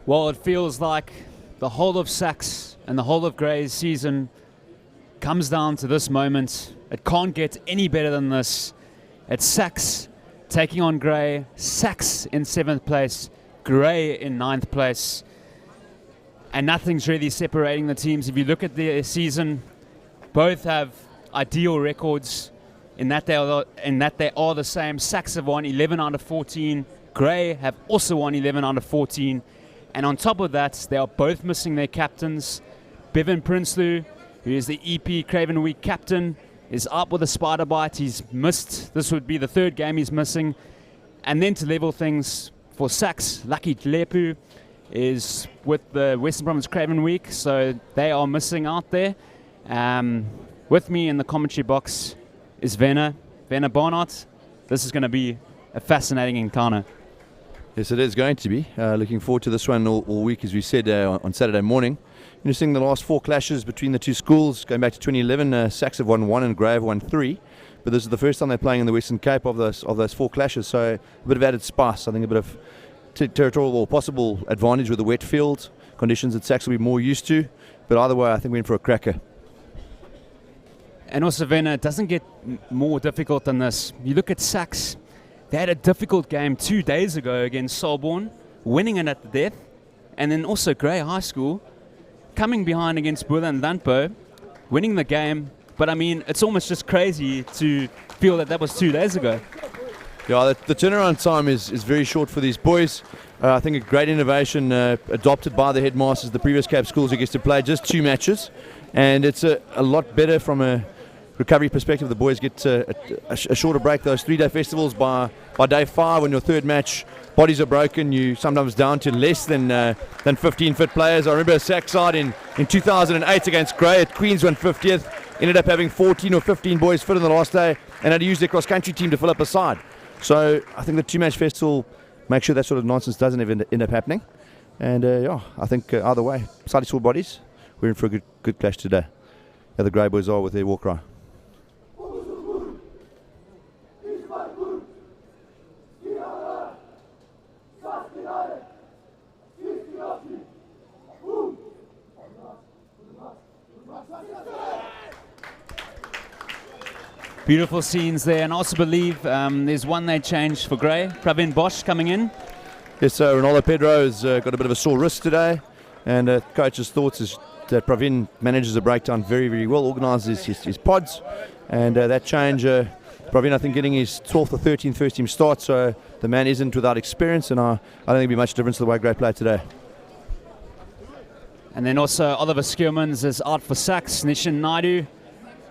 Well, it feels like the whole of SACS and the whole of Grey's season comes down to this moment. It can't get any better than this. It's SACS taking on Grey. SACS in 7th place, Grey in 9th place. And nothing's really separating the teams. If you look at their season, both have ideal records in that they are the same. SACS have won 11 out of 14. Grey have also won 11 out of 14. And on top of that, they are both missing their captains. Bevan Prinsloo, who is the EP Craven Week captain, is out with a spider bite. He's missed. This would be the 3rd game he's missing. And then to level things for SACS, Lucky Tlepu is with the Western Province Craven Week, so they are missing out there. With me in the commentary box is Werner Barnard. This is going to be a fascinating encounter. Yes, it is going to be. Looking forward to this one all week, as we said on Saturday morning. You're seeing the last 4 clashes between the 2 schools, going back to 2011. SACS have won 1 and Grey have won 3. But this is the first time they're playing in the Western Cape of those 4 clashes. So a bit of added spice. I think a bit of territorial or possible advantage with the wet field conditions that SACS will be more used to. But either way, I think we're in for a cracker. And also, Werner, it doesn't get more difficult than this. You look at SACS. They had a difficult game 2 days ago against Solborn, winning it at the death. And then also Grey High School, coming behind against Bula and Landpo, winning the game. But I mean, it's almost just crazy to feel that was 2 days ago. Yeah, the turnaround time is very short for these boys. I think a great innovation adopted by the headmasters, the previous Cape schools, who gets to play just 2 matches. And it's a lot better from a recovery perspective. The boys get a shorter break. Those 3-day festivals, by day 5, when your 3rd match, bodies are broken, you sometimes down to less than 15 fit players. I remember a SACS side in 2008 against Grey at Queens, won 50th, ended up having 14 or 15 boys fit on the last day and had to use their cross-country team to fill up a side. So I think the 2-match festival makes sure that sort of nonsense doesn't end up happening. And I think either way, slightly sore bodies, we're in for a good clash today. Yeah, the Grey boys are with their war cry. Beautiful scenes there, and I also believe there's one they changed for Grey. Pravin Bosch coming in. Yes, so Ronaldo Pedro has got a bit of a sore wrist today, and coach's thoughts is that Pravin manages the breakdown very, very well, organises his pods, and that change, Pravin I think getting his 12th or 13th first team start, so the man isn't without experience, and I don't think there'll be much difference to the way Grey play today. And then also Oliver Skiermans is out for SACS. Nishan Naidu,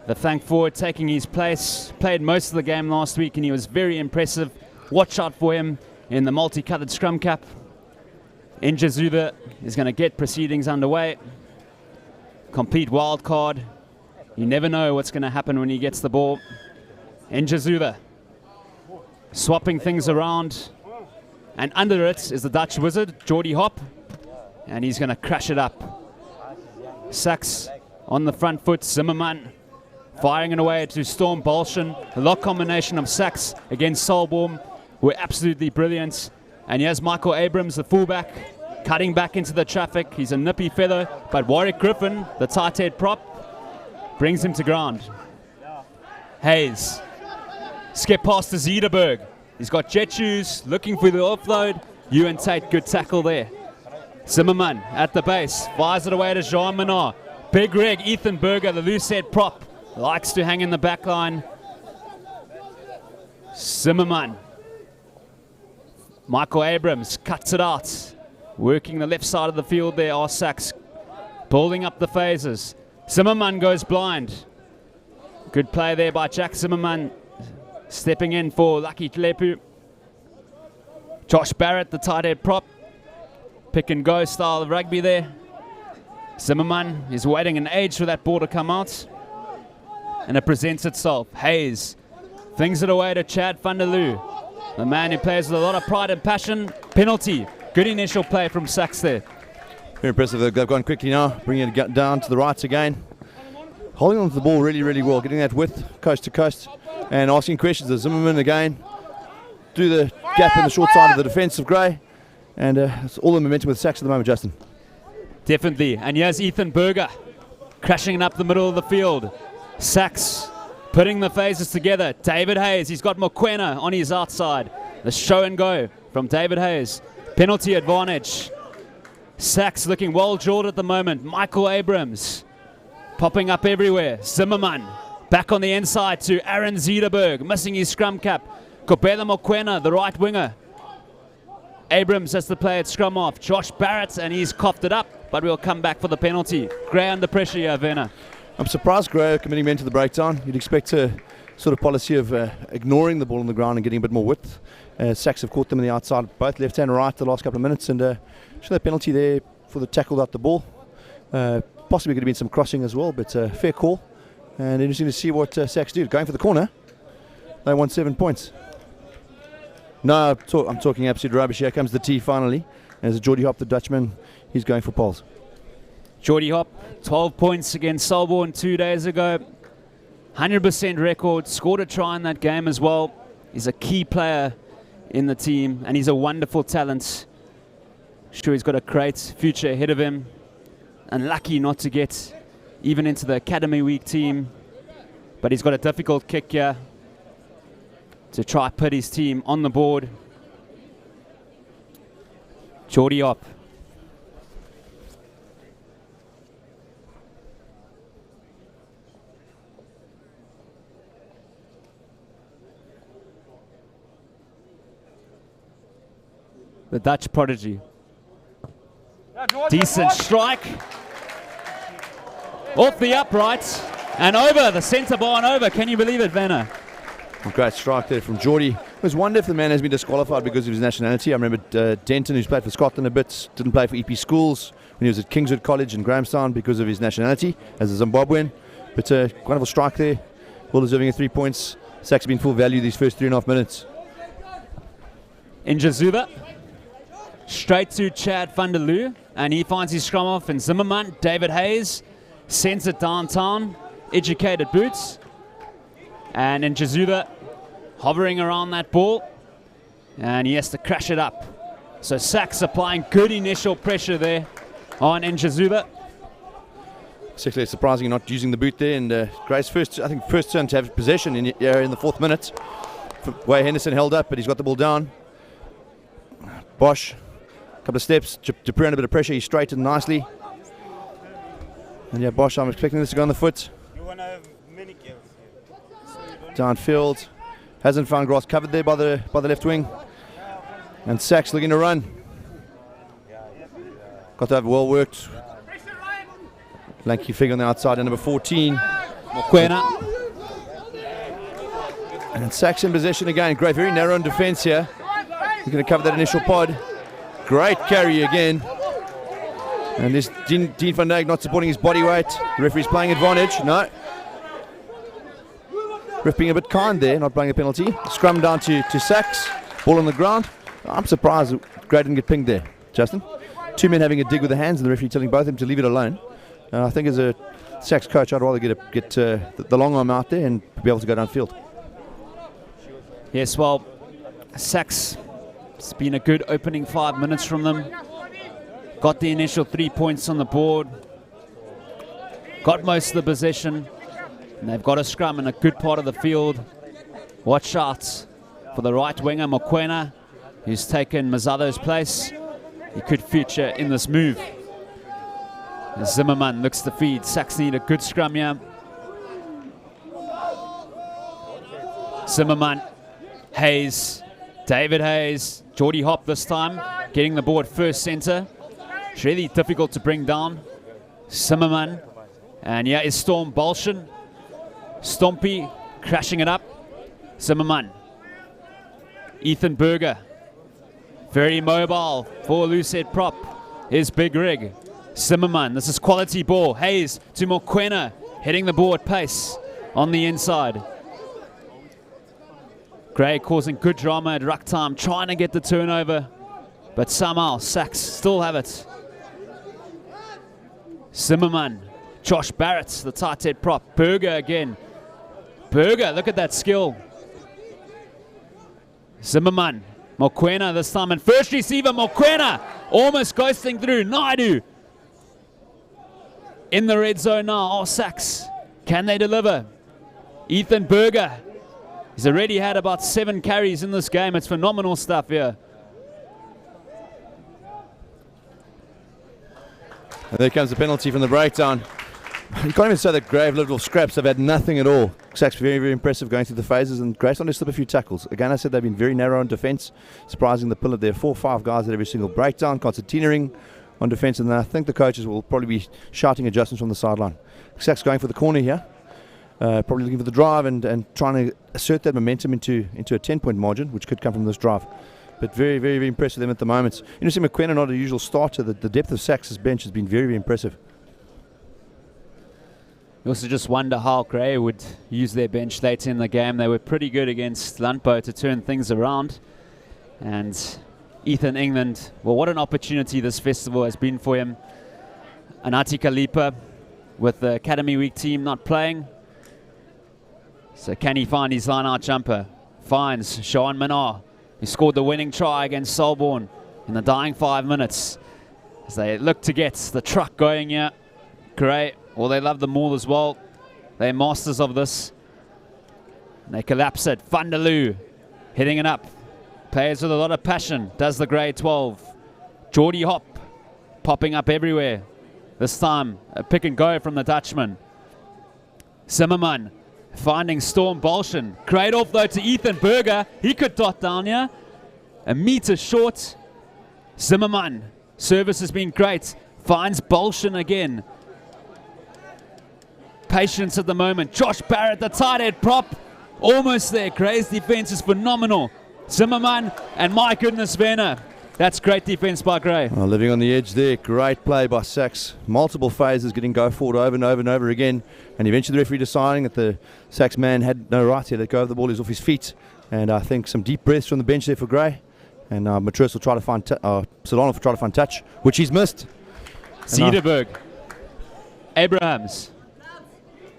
the flank forward, taking his place. Played most of the game last week and he was very impressive. Watch out for him in the multi-coloured scrum cap. Enjazuda is going to get proceedings underway. Complete wild card. You never know what's going to happen when he gets the ball. Enjazuda swapping things around. And under it is the Dutch wizard, Geordie Hop. And he's going to crash it up. SACS on the front foot, Zimmerman firing it away to Storm Bolshin. The lock combination of SACS against Solborn were absolutely brilliant. And here's Michael Abrams, the fullback, cutting back into the traffic. He's a nippy feather, but Warwick Griffin, the tight head prop, brings him to ground. Hayes, skip past to Zederberg. He's got jet shoes, looking for the offload. Ewan Tate, good tackle there. Zimmerman at the base, fires it away to Jean Menard. Big Reg, Ethan Berger, the loose head prop, likes to hang in the back line. Zimmerman. Michael Abrams cuts it out. Working the left side of the field there are SACS. Building up the phases. Zimmerman goes blind. Good play there by Jack Zimmerman. Stepping in for Lucky Tlepu. Josh Barrett, the tight head prop. Pick and go style of rugby there. Zimmerman is waiting an age for that ball to come out. And it presents itself. Hayes flings it away to Chad van der Loo. The man who plays with a lot of pride and passion. Penalty. Good initial play from SACS there. Very impressive. They've gone quickly now, bringing it down to the rights again. Holding on to the ball really, really well. Getting that width coast to coast. And asking questions of Zimmerman again. Through the gap in the short side of the defence of Grey. And it's all the momentum with SACS at the moment, Justin. Definitely. And here's Ethan Berger crashing up the middle of the field. SACS putting the phases together. David Hayes, he's got Mokwena on his outside. The show and go from David Hayes. Penalty advantage. SACS looking well drilled at the moment. Michael Abrams popping up everywhere. Zimmerman back on the inside to Aaron Zederberg, missing his scrum cap. Kobela Mokwena, the right winger. Abrams has to play at scrum off. Josh Barrett, and he's coughed it up, but we'll come back for the penalty. Gray under pressure here, Werner. I'm surprised Gray are committing men to the breakdown. You'd expect a sort of policy of ignoring the ball on the ground and getting a bit more width. SACS have caught them on the outside, both left and right, the last couple of minutes, and should have penalty there for the tackle out the ball. Possibly could have been some crossing as well, but fair call. And interesting to see what SACS do. Going for the corner, they won 7 points. No, I'm talking absolute rubbish. Here comes the tee finally. As Geordie Hop, the Dutchman, he's going for poles. Geordie Hop, 12 points against Selborne 2 days ago. 100% record, scored a try in that game as well. He's a key player in the team, and he's a wonderful talent. Sure, he's got a great future ahead of him. And lucky not to get even into the Academy Week team. But he's got a difficult kick here to try put his team on the board. Geordie Hop. The Dutch prodigy. Decent strike. Off the upright and over the centre bar and over. Can you believe it, Vanna? Great strike there from Geordie. It was wonder if the man has been disqualified because of his nationality. I remember Denton, who's played for Scotland a bit, didn't play for EP Schools when he was at Kingswood College in Grahamstown because of his nationality as a Zimbabwean. But wonderful strike there. Well deserving of 3 points. SACS been full value these first 3.5 minutes. Njazuba straight to Chad van der Loo, and he finds his scrum off, and Zimmerman, David Hayes sends it downtown, educated boots, and Njazuba hovering around that ball, and he has to crash it up. So SACS applying good initial pressure there on Njazuba. Particularly surprising not using the boot there, and Gray's first turn to have possession in the 4th minute. Way Henderson held up, but he's got the ball down. Bosch, a couple of steps, Dupree under a bit of pressure, he straightened nicely. And yeah, Bosch, I'm expecting this to go on the foot. You want to have many kills here. Downfield, hasn't found grass covered there by the left wing. And SACS looking to run. Got to have well worked. Lanky figure on the outside, and number 14. Mokwena. And SACS in possession again. Great, very narrow in defence here. He's going to cover that initial pod. Great carry again. And this Dean van Dijk not supporting his body weight. The referee's playing advantage. No. Ref being a bit kind there, not playing a penalty. Scrum down to SACS. Ball on the ground. I'm surprised Gray didn't get pinged there, Justin. 2 men having a dig with the hands and the referee telling both of them to leave it alone. I think as a SACS coach, I'd rather get the long arm out there and be able to go downfield. Yes, well, SACS, it's been a good opening 5 minutes from them. Got the initial 3 points on the board. Got most of the possession. And they've got a scrum in a good part of the field. Watch out for the right winger, Mokwena, who's taken Mazado's place. He could feature in this move. Zimmerman looks to feed. SACS need a good scrum here. Zimmerman, Hayes, David Hayes, Geordie Hop this time, getting the board first centre. It's really difficult to bring down. Zimmerman, and yeah, is Storm Bolshin. Stompy crashing it up. Zimmerman, Ethan Berger, very mobile for a loose head prop. Here's Big Rig. Zimmerman, this is quality ball. Hayes to Mokwena, hitting the ball at pace on the inside. Gray causing good drama at ruck time, trying to get the turnover, but somehow SACS still have it. Zimmerman, Josh Barrett, the tight head prop. Berger again. Berger, look at that skill. Zimmerman, Mokwena this time, and first receiver, Mokwena, almost ghosting through. Naidu in the red zone now. Oh, SACS, can they deliver? Ethan Berger, he's already had about 7 carries in this game. It's phenomenal stuff here. And there comes the penalty from the breakdown. You can't even say that Grey have lived off scraps. They've had nothing at all. SACS very, very impressive going through the phases, and Grey's only slipped a few tackles. Again, I said they've been very narrow on defence, surprising the pillar. There are 4 or 5 guys at every single breakdown, concertinaing on defence, and I think the coaches will probably be shouting adjustments from the sideline. SACS going for the corner here, probably looking for the drive and trying to assert that momentum into a 10-point margin, which could come from this drive. But very, very, very impressive them at the moment. You know, see McQueen not a usual starter. The depth of SACS' bench has been very, very impressive. You also just wonder how Grey would use their bench later in the game. They were pretty good against Lundbo to turn things around. And Ethan England, well, what an opportunity this festival has been for him. Anati Kalipa with the Academy Week team not playing. So can he find his line-out jumper? Finds Sean Manar, who scored the winning try against Selborne in the dying 5 minutes. As they look to get the truck going here. Grey, well, they love the maul as well. They're masters of this. And they collapse it. Vandaloo hitting it up. Plays with a lot of passion. Does the Grey 12. Geordie Hop popping up everywhere. This time a pick and go from the Dutchman. Zimmerman finding Storm Bolshin. Great off though to Ethan Berger. He could dot down here. A metre short. Zimmerman. Service has been great. Finds Bolshin again. Patience at the moment. Josh Barrett, the tight head prop. Almost there. Grey's defense is phenomenal. Zimmerman and my goodness, Werner. That's great defense by Grey. Oh, living on the edge there. Great play by SACS. Multiple phases getting go forward over and over and over again. And eventually the referee deciding that the SACS man had no right to let go of the ball. He's off his feet. And I think some deep breaths from the bench there for Grey. And Matros will try to find, Solano will try to find touch, which he's missed. Cederberg. Abrahams.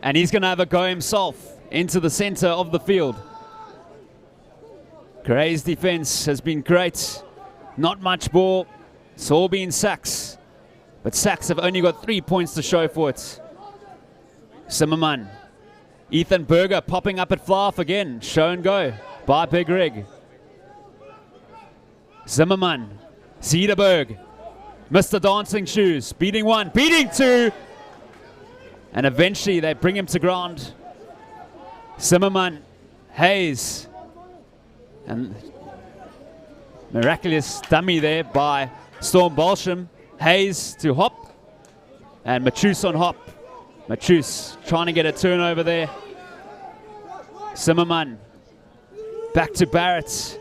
And he's going to have a go himself into the center of the field. Grey's defense has been great. Not much ball. It's all been SACS. But SACS have only got 3 points to show for it. Zimmerman. Ethan Berger popping up at fly-off again. Show and go by Big Rig. Zimmerman. Cederberg. Mr. Dancing Shoes. Beating 1. Beating 2. And eventually they bring him to ground. Zimmerman, Hayes, and miraculous dummy there by Storm Bolsham. Hayes to Hop, and Machus on Hop. Machus trying to get a turnover there. Zimmerman, back to Barrett.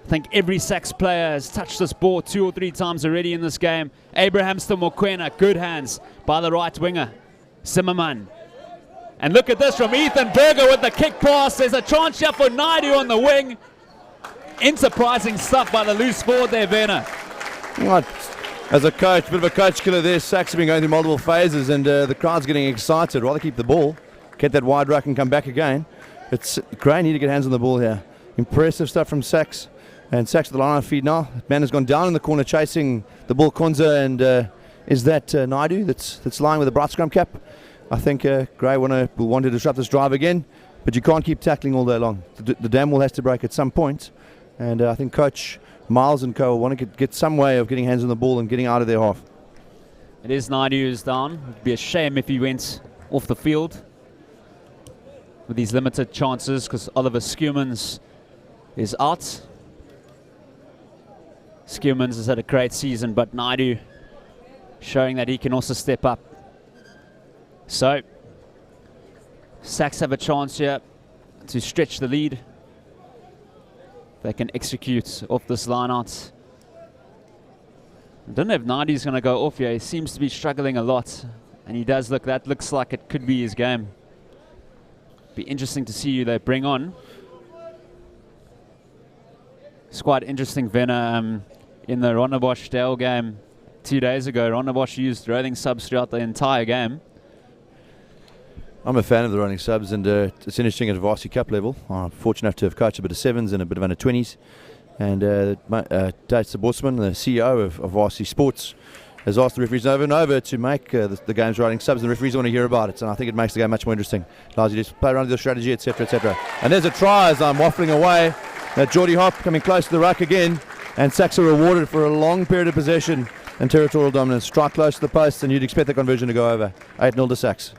I think every SACS player has touched this ball 2 or 3 times already in this game. Abrahams to Mokwena, good hands by the right winger. Zimmerman. And look at this from Ethan Berger with the kick pass. There's a chance here for Naidu on the wing. Enterprising stuff by the loose forward there, Werner. What? As a coach, bit of a coach killer there. SACS have been going through multiple phases and the crowd's getting excited. Rather keep the ball, get that wide ruck and come back again. It's Grey need to get hands on the ball here. Impressive stuff from SACS. And SACS with the line on feed now. Man has gone down in the corner chasing the ball, Konza, and is that Naidu that's lying with a bright scrum cap? I think Grey will want to disrupt this drive again, but you can't keep tackling all day long. The dam wall has to break at some point, and I think Coach Miles and co will want to get some way of getting hands on the ball and getting out of their half. It is Naidu who's down. It would be a shame if he went off the field with these limited chances because Oliver Skewmans is out. Skewmans has had a great season, but Naidu showing that he can also step up. So, SACS have a chance here to stretch the lead. They can execute off this line out. I don't know if Naidu's going to go off here. He seems to be struggling a lot. And he does look, that looks like it could be his game. Be interesting to see who they bring on. It's quite interesting, Venner, in the Rondebosch Dale game 2 days ago. Rondebosch used rolling subs throughout the entire game. I'm a fan of the running subs, and it's interesting at a varsity cup level. I'm fortunate enough to have coached a bit of sevens and a bit of under 20s. And Dave Sabotsman, the CEO of Varsity Sports, has asked the referees over and over to make the games riding subs. The referees want to hear about it, and I think it makes the game much more interesting. Allows you to play around with your strategy, etc., etc. And there's a try as I'm waffling away. Geordie Hop coming close to the ruck again, and SACS are rewarded for a long period of possession and territorial dominance. Strike close to the post, and you'd expect the conversion to go over. 8-0 to SACS.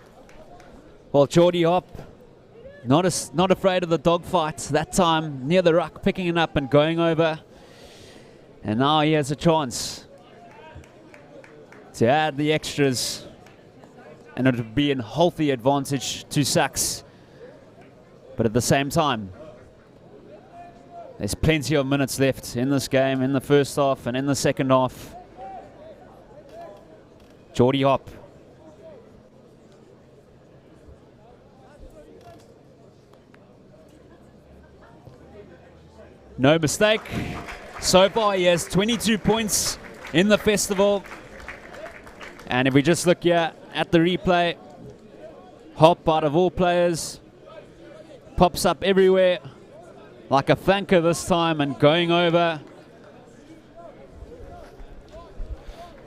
Well, Geordie Hop not afraid of the dogfight that time, near the ruck, picking it up and going over. And now he has a chance to add the extras, and it would be a healthy advantage to SACS. But at the same time, there's plenty of minutes left in this game, in the first half and in the second half. Geordie Hop. No mistake. So far he has 22 points in the festival. And if we just look here at the replay, Hop, out of all players, pops up everywhere like a flanker this time and going over.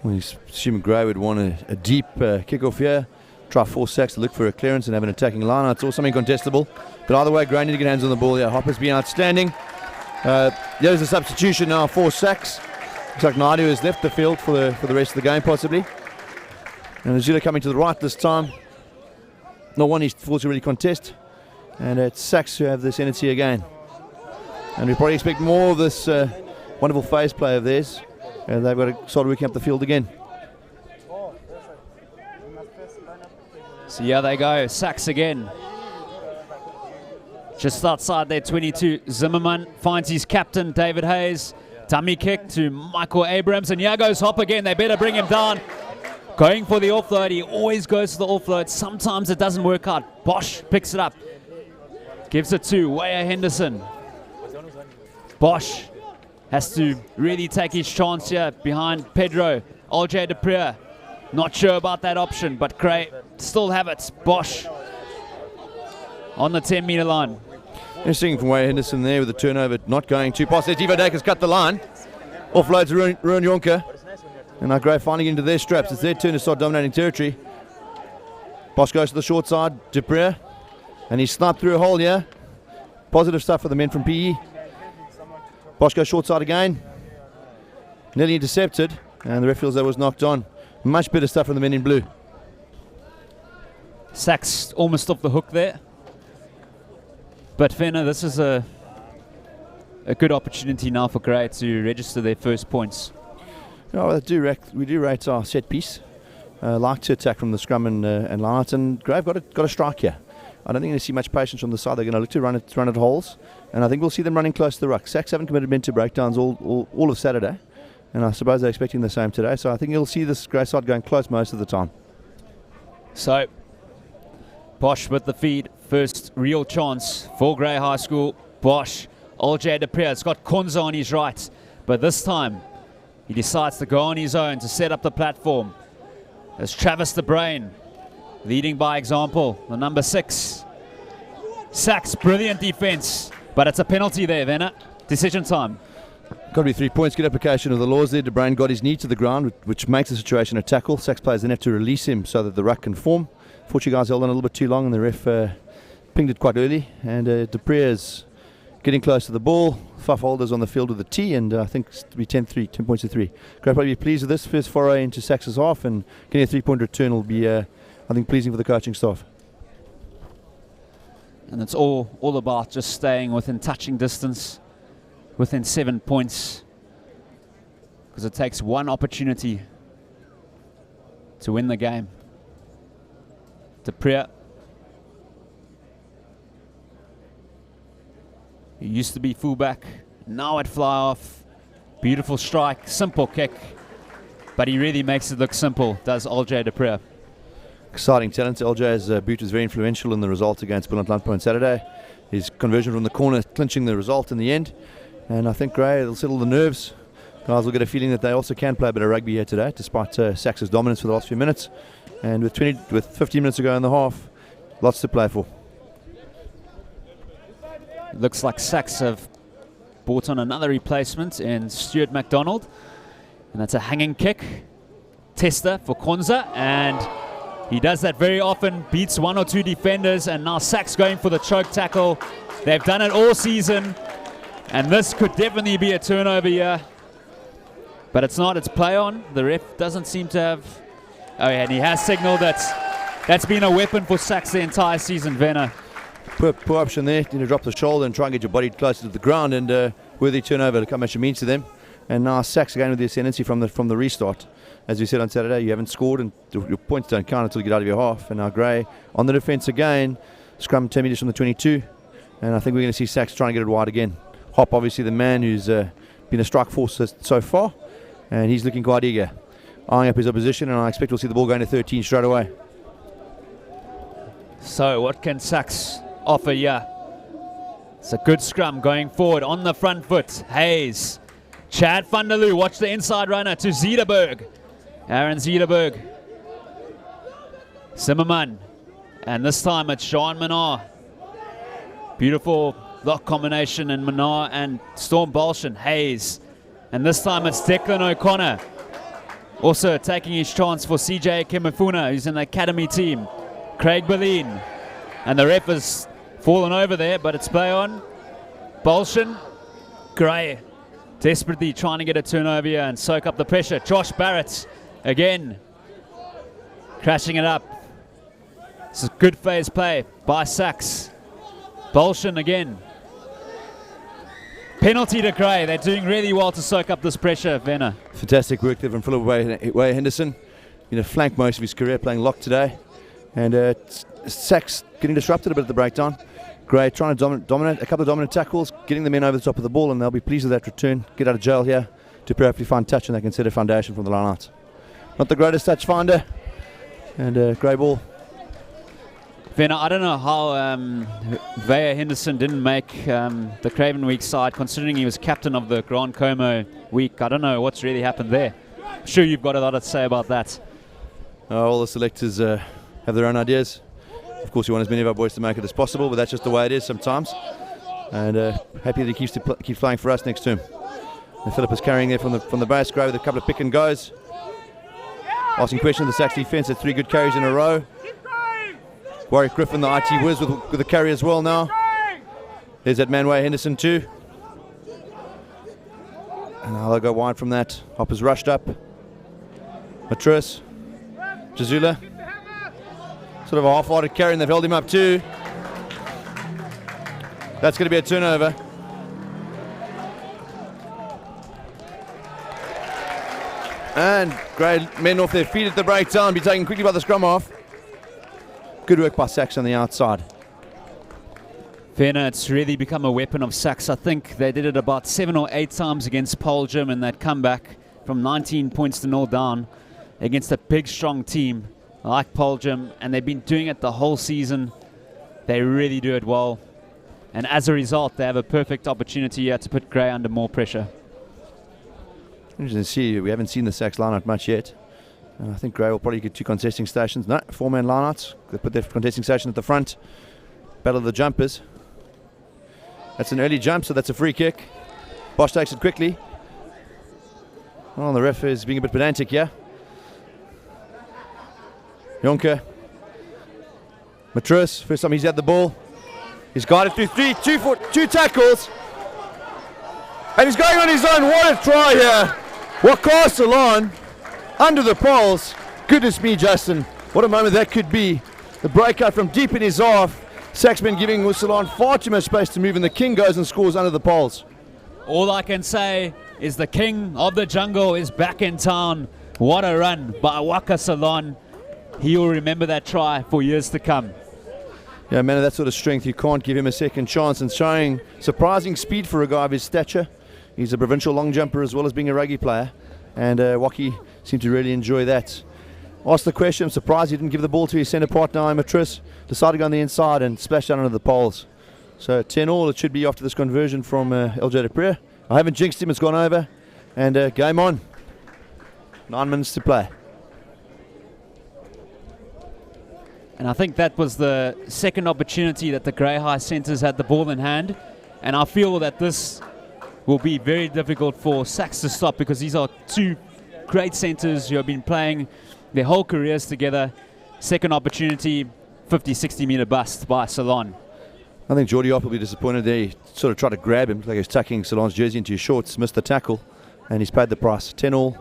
We assume Gray would want a deep kick-off here. Try force SACS to look for a clearance and have an attacking line. It's all something contestable. But either way, Gray need to get hands on the ball here. Hopper's been outstanding. There's a substitution now for SACS. Looks like Naidu has left the field for the rest of the game, possibly. And Azula coming to the right this time. Not one he's forced to really contest. And it's SACS who have the ascendancy again. And we probably expect more of this wonderful phase play of theirs. And they've got to start working up the field again. So here they go, SACS again. Just outside their 22, Zimmerman finds his captain, David Hayes. Dummy kick to Michael Abrams, and here goes Hop again. They better bring him down. Going for the offload. He always goes to the offload. Sometimes it doesn't work out. Bosch picks it up. Gives it to Waya Henderson. Bosch has to really take his chance here behind Pedro. LJ Deprier. Not sure about that option, but Cray still have it. Bosch on the 10-meter line. Interesting from Waya Henderson there with the turnover not going too past. Tivo Dacus cut the line. Offloads Ruin Yonker. And now Gray finally into their straps. It's their turn to start dominating territory. Bosch goes to the short side. Deprier. And he's sniped through a hole here. Positive stuff for the men from PE. Bosch goes short side again. Nearly intercepted. And the ref feels that was knocked on. Much better stuff from the men in blue. SACS almost off the hook there. But Fenner, this is a good opportunity now for Gray to register their first points. Oh, we do rate our set piece. Like to attack from the scrum and line out, and Grave got a strike here. I don't think you're going to see much patience on the side. They're going to look to run at holes, and I think we'll see them running close to the ruck. SACS haven't committed men to breakdowns all of Saturday, and I suppose they're expecting the same today. So I think you'll see this Grey side going close most of the time. So Bosch with the feed, first real chance for Grey High School. Bosch, LJ Deprier has got Konza on his right, but this time he decides to go on his own to set up the platform. There's Travis the Brain leading by example, the number 6. SACS, brilliant defense, but it's a penalty there, Venner. Decision time. Got to be 3 points. Good application of the laws there. De Bruin got his knee to the ground, which makes the situation a tackle. SACS players then have to release him so that the ruck can form. Fortunately, guys held on a little bit too long, and the ref pinged it quite early. And Deprier's getting close to the ball. 5 holders on the field with the T, and I think it's to be 10 points to 3. Great, probably be pleased with this first foray into SACS's half, and getting a 3-point return will be, I think, pleasing for the coaching staff. And it's all about just staying within touching distance, within 7 points, because it takes one opportunity to win the game. Deprier. He used to be fullback, now at fly off. Beautiful strike, simple kick, but he really makes it look simple, does LJ Deprier. Exciting talent. LJ's boot was very influential in the result against Brilliant Landpo on Saturday. His conversion from the corner clinching the result in the end. And I think Gray will settle the nerves. Guys will get a feeling that they also can play a bit of rugby here today, despite SACS's dominance for the last few minutes. And with 15 minutes to go in the half, lots to play for. Looks like SACS have brought on another replacement in Stuart McDonald. And that's a hanging kick. Tester for Konza, and he does that very often, beats one or two defenders, and now SACS going for the choke tackle. They've done it all season, and this could definitely be a turnover here. But it's not, it's play on. The ref doesn't seem to have... Oh yeah, and he has signaled that that's been a weapon for SACS the entire season, Werner. Poor option there. You know, drop the shoulder and try and get your body closer to the ground, and worthy turnover. Look how much it means to them. And now SACS again with the ascendancy from the restart. As we said on Saturday, you haven't scored and your points don't count until you get out of your half. And now Gray on the defence again. Scrum terminated from the 22. And I think we're going to see SACS trying to get it wide again. Hop, obviously the man who's been a strike force so far. And he's looking quite eager. Eyeing up his opposition, and I expect we'll see the ball going to 13 straight away. So what can SACS offer here? It's a good scrum going forward on the front foot. Hayes. Chad van der Loo, watch the inside runner to Zederberg. Aaron Zederberg. Zimmerman. And this time it's Sean Manar. Beautiful lock combination in Manar and Storm Bolshin. Hayes. And this time it's Declan O'Connor. Also taking his chance for CJ Kemafuna, who's in the academy team. Craig Berlin. And the ref has fallen over there, but it's play on. Bolshin. Gray. Desperately trying to get a turnover here and soak up the pressure. Josh Barrett again. Crashing it up. This is good phase play by SACS. Bolshin again. Penalty to Gray. They're doing really well to soak up this pressure, Werner. Fantastic work there from Philip Way Henderson. Flanked most of his career playing lock today. And SACS getting disrupted a bit at the breakdown. Gray trying to dominate, a couple of dominant tackles, getting the men over the top of the ball, and they'll be pleased with that return. Get out of jail here to perfectly find touch, and they can set a foundation from the line out. Not the greatest touch finder. And Gray ball. Werner, I don't know how Vaya Henderson didn't make the Craven Week side, considering he was captain of the Grand Como Week. I don't know what's really happened there. I'm sure you've got a lot to say about that. All the selectors have their own ideas. Of course, we want as many of our boys to make it as possible, but that's just the way it is sometimes. And happy that he keeps playing for us next term. And Philip is carrying there from the base. Gray with a couple of pick and goes. Asking questions of the SACS defence. At 3 good carries in a row. Warwick Griffin, the IT whiz, with the carry as well now. There's that Manway Henderson too. And now they'll go wide from that. Hopper's rushed up. Matris. Jazula. Sort of a half-hearted carry, and they've held him up too. That's going to be a turnover. And great men off their feet at the breakdown, be taken quickly by the scrum half. Good work by SACS on the outside. Werner, it's really become a weapon of SACS. I think they did it about 7 or 8 times against Poljum in that comeback from 19 points to 0 down against a big, strong team like Poljum, and they've been doing it the whole season. They really do it well. And as a result, they have a perfect opportunity here to put Gray under more pressure. Interesting to see. We haven't seen the SACS line-out much yet. I think Gray will probably get 2 contesting stations. No, 4-man line-outs. They put their contesting station at the front. Battle of the jumpers. That's an early jump, so that's a free kick. Bosch takes it quickly. Oh, the ref is being a bit pedantic here. Jonker. Matris, first time he's had the ball. He's got it through 2 tackles. And he's going on his own. What a try here. Waqar Salon under the poles. Goodness me, Justin. What a moment that could be. The breakout from deep in his half. Saxman giving Salon far too much space to move, and the king goes and scores under the poles. All I can say is the king of the jungle is back in town. What a run by Waqar Salon. He will remember that try for years to come. Yeah, man of that sort of strength, you can't give him a second chance, and showing surprising speed for a guy of his stature. He's a provincial long jumper as well as being a rugby player, and Waki seemed to really enjoy that. Asked the question, I'm surprised he didn't give the ball to his centre partner, Matris. Decided to go on the inside and splash down under the poles. So 10-all it should be after this conversion from LJ Depree. I haven't jinxed him, it's gone over, and game on. 9 minutes to play. And I think that was the second opportunity that the Grey High Centres had the ball in hand. And I feel that this will be very difficult for SACS to stop, because these are two great centres who have been playing their whole careers together. Second opportunity, 50-60 metre bust by Salon. I think Geordie Hop will be disappointed there. He sort of tried to grab him, like he was tucking Salon's jersey into his shorts, missed the tackle, and he's paid the price. 10-all,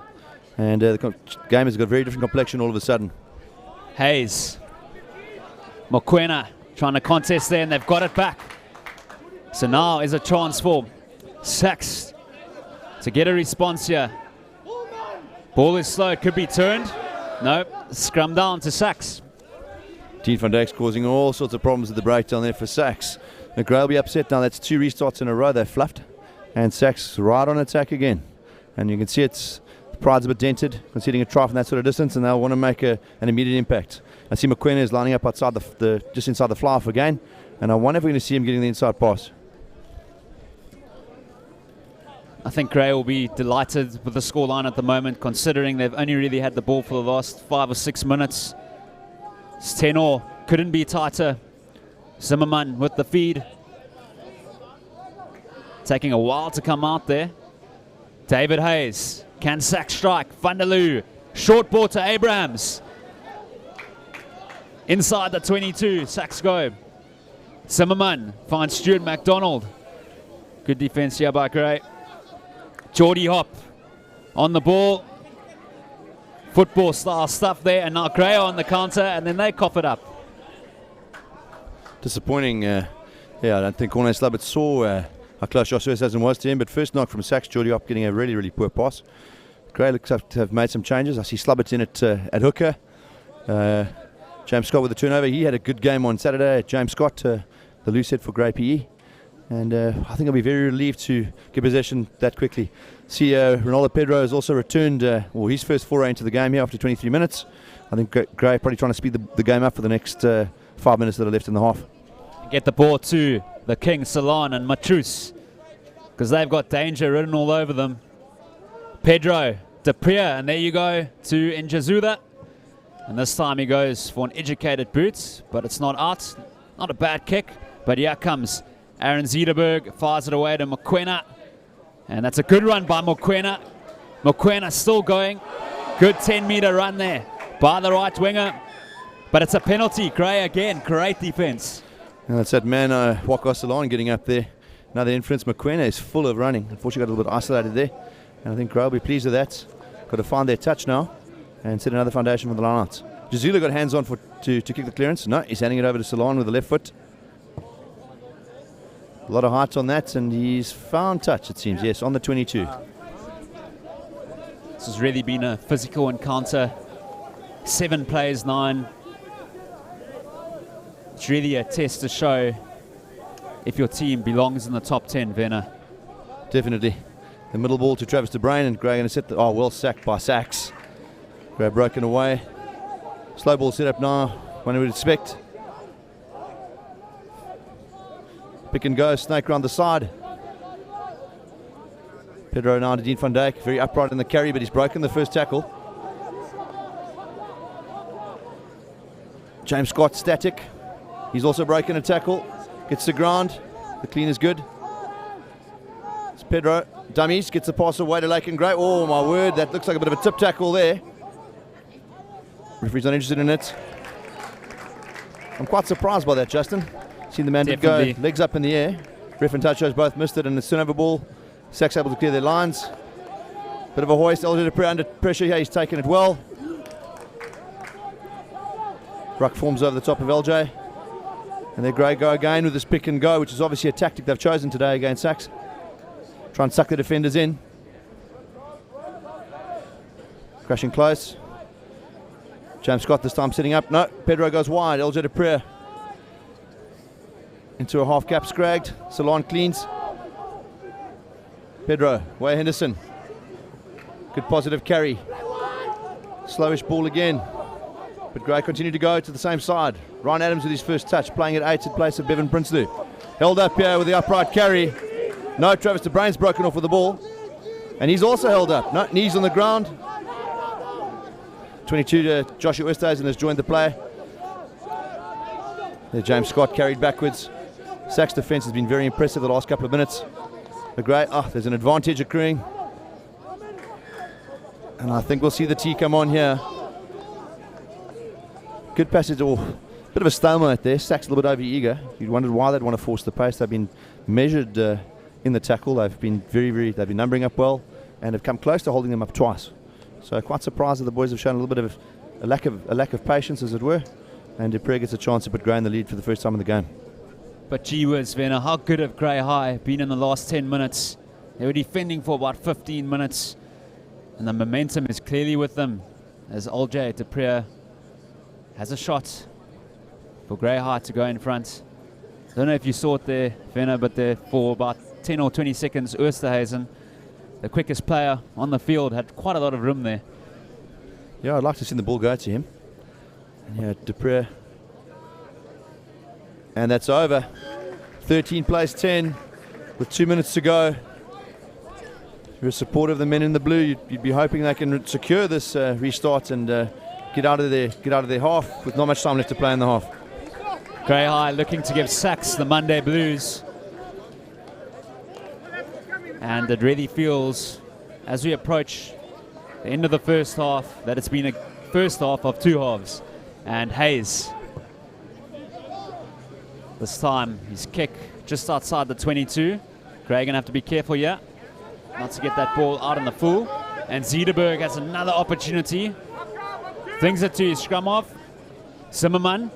and the game has got a very different complexion all of a sudden. Hayes. Mokwena trying to contest there, and they've got it back. So now is a chance for SACS to get a response here. Ball is slow, it could be turned. No, scrum down to SACS. Dean van Dijk's causing all sorts of problems at the breakdown there for SACS. McGrail will be upset now. That's 2 restarts in a row. They're fluffed. And SACS right on attack again. And you can see the pride's a bit dented, conceding a try from that sort of distance, and they'll want to make an immediate impact. I see McQueen is lining up outside just inside the fly-off again, and I wonder if we're going to see him getting the inside pass. I think Gray will be delighted with the scoreline at the moment, considering they've only really had the ball for the last 5 or 6 minutes. It's 10-all. Couldn't be tighter. Zimmerman with the feed. Taking a while to come out there. David Hayes. Can SACS strike? Vanderloo. Short ball to Abrahams. Inside the 22. SACS go. Zimmerman finds Stuart McDonald. Good defense here by Gray. Geordie Hop on the ball. Football style stuff there, and now Gray on the counter, and then they cough it up. Disappointing. I don't think Corne Slubbert saw how close Joshua Sazen was to him, but first knock from SACS, Geordie Hop getting a really, really poor pass. Gray looks up to have made some changes. I see Slubbert's in at hooker. James Scott with the turnover. He had a good game on Saturday. James Scott, the loose head for Grey PE. And I think I'll be very relieved to get possession that quickly. See, Ronaldo Pedro has also returned his first foray into the game here after 23 minutes. I think Gray probably trying to speed the game up for the next 5 minutes that are left in the half. Get the ball to the King, Salon and Matrus, because they've got danger written all over them. Pedro, De Prier, and there you go to Njazuda. And this time he goes for an educated boot, but it's not out. Not a bad kick, but here comes Aaron Zederberg, fires it away to Mokwena. And that's a good run by Mokwena. Mokwena still going. Good 10-meter run there by the right winger. But it's a penalty. Gray again. Great defense. And that's that man, Waka Salon, getting up there. Another inference. Mokwena is full of running. Unfortunately, got a little bit isolated there. And I think Gray will be pleased with that. Got to find their touch now and set another foundation for the lineouts. Jazula got hands on to kick the clearance. No, he's handing it over to Salon with the left foot. A lot of height on that, and he's found touch, it seems. Yes, on the 22. This has really been a physical encounter. 7 plays, 9. It's really a test to show if your team belongs in the top 10, Werner. Definitely. The middle ball to Travis de Bruin, and Gray going to set the... well sacked by SACS. Gray broken away. Slow ball set up now, one would expect. Pick and go, snake around the side. Pedro now to Dean van Dijk, very upright in the carry, but he's broken the first tackle. James Scott static. He's also broken a tackle. Gets to ground. The clean is good. It's Pedro. Dummies, gets the pass away to Laken Gray. Oh my word, that looks like a bit of a tip tackle there. Referee's not interested in it. I'm quite surprised by that, Justin. Seen the man go legs up in the air. Ref and Touchos both missed it, and it's turnover ball. SACS able to clear their lines. Bit of a hoist. LJ under pressure here. He's taken it well. Ruck forms over the top of LJ. And there Gray go again with this pick and go, which is obviously a tactic they've chosen today against SACS. Try and suck the defenders in. Crashing close. James Scott this time sitting up. No, Pedro goes wide. LJ de Prier into a half cap, scragged. Salon cleans. Pedro, Way Henderson. Good positive carry. Slowish ball again. But Gray continued to go to the same side. Ryan Adams with his first touch, playing at 8 in place of Bevan Prinsloo. Held up here with the upright carry. No, Travis de Bruin's broken off with the ball. And he's also held up. No, knees on the ground. 22 to Joshua Oosthuizen has joined the play. There James Scott carried backwards. SACS defence has been very impressive the last couple of minutes. The Grey, there's an advantage accruing. And I think we'll see the tee come on here. Good passage, bit of a stalemate there. SACS a little bit over eager. You'd wondered why they'd want to force the pace. They've been measured in the tackle. They've been they've been numbering up well and have come close to holding them up twice. So quite surprised that the boys have shown a little bit of a lack of patience, as it were. And Dupree gets a chance to put Grey in the lead for the first time in the game. But gee whiz, Werner, how good have Grey High been in the last 10 minutes? They were defending for about 15 minutes. And the momentum is clearly with them as LJ Dupree has a shot for Grey High to go in front. I don't know if you saw it there, Werner, but there for about 10 or 20 seconds, Oosterhuizen, the quickest player on the field, had quite a lot of room there. Yeah, I'd like to see the ball go to him. And yeah, Dupree. And that's over. 13 plays 10 with 2 minutes to go. If you're supportive of the men in the blue, you'd be hoping they can secure this restart and get out of their half with not much time left to play in the half. Grey High looking to give SACS the Monday blues. And it really feels, as we approach the end of the first half, that it's been a first half of two halves. And Hayes, this time his kick just outside the 22. Grey gonna have to be careful here not to get that ball out in the full. And Zederberg has another opportunity. Flings it to his scrum off. Zimmerman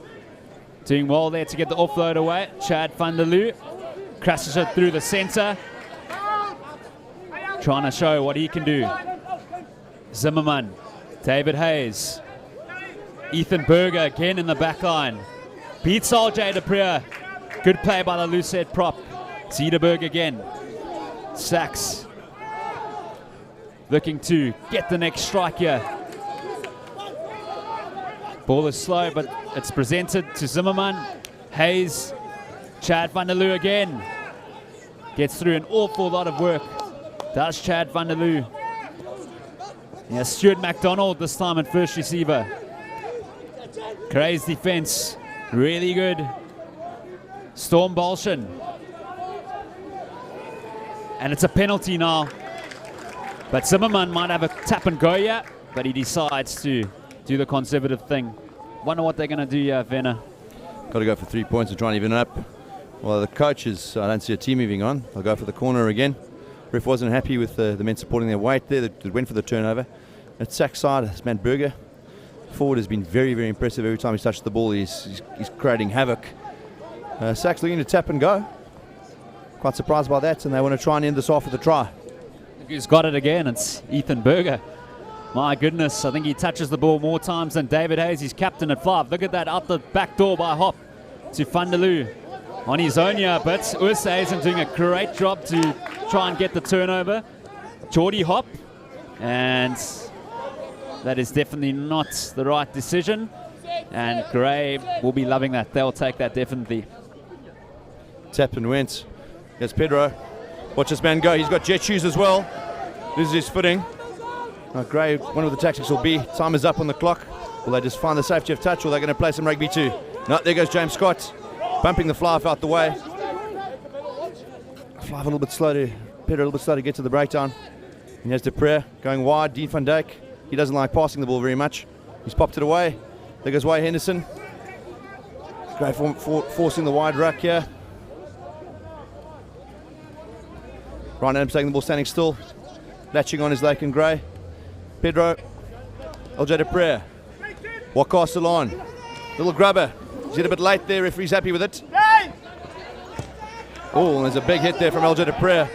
doing well there to get the offload away. Chad van der Loo crashes it through the center. Trying to show what he can do. Zimmerman, David Hayes. Ethan Berger again in the back line. Beats LJ Dupree. Good play by the Lucette prop. Zederberg again. SACS looking to get the next strike here. Ball is slow, but it's presented to Zimmerman. Hayes, Chad van der Loo again. Gets through an awful lot of work. Does Chad van der Loo. Yeah, Stuart McDonald this time at first receiver. Grey's defense, really good. Storm Bolshin. And it's a penalty now. But Zimmerman might have a tap and go here, but he decides to do the conservative thing. Wonder what they're going to do here, Werner. Got to go for 3 points and try and even it up. Well, the coaches, I don't see a team moving on. They'll go for the corner again. Ref wasn't happy with the men supporting their weight there. They went for the turnover. At SACS side, it's Matt Berger. Forward has been very, very impressive. Every time he's touched the ball, he's creating havoc. SACS looking to tap and go. Quite surprised by that, and they want to try and end this off with a try. Who's got it again? It's Ethan Berger. My goodness, I think he touches the ball more times than David Hayes. He's captain at 5. Look at that, out the back door by Hop to van der Loo. On his own here, but Oosterhuizen doing a great job to try and get the turnover. Geordie Hop, and that is definitely not the right decision. And Grey will be loving that. They'll take that definitely. Tapped and went. Here's Pedro. Watch this man go. He's got jet shoes as well. Loses his footing. Grey, one of the tactics will be time is up on the clock. Will they just find the safety of touch, or are they going to play some rugby too? No, there goes James Scott, bumping the fly off out the way. Fly a little bit slow to Pedro, a little bit slow to get to the breakdown. And here's Dupree going wide. Dean van Dijk. He doesn't like passing the ball very much. He's popped it away. There goes Wayne Henderson. Grey forcing the wide ruck here. Ryan Adams taking the ball standing still. Latching on his Lake and Grey. Pedro. LJ Dupree. Wakastle on. Little grubber. He's hit a bit late there. Referee's happy with it. Oh, there's a big hit there from LJ Dupree.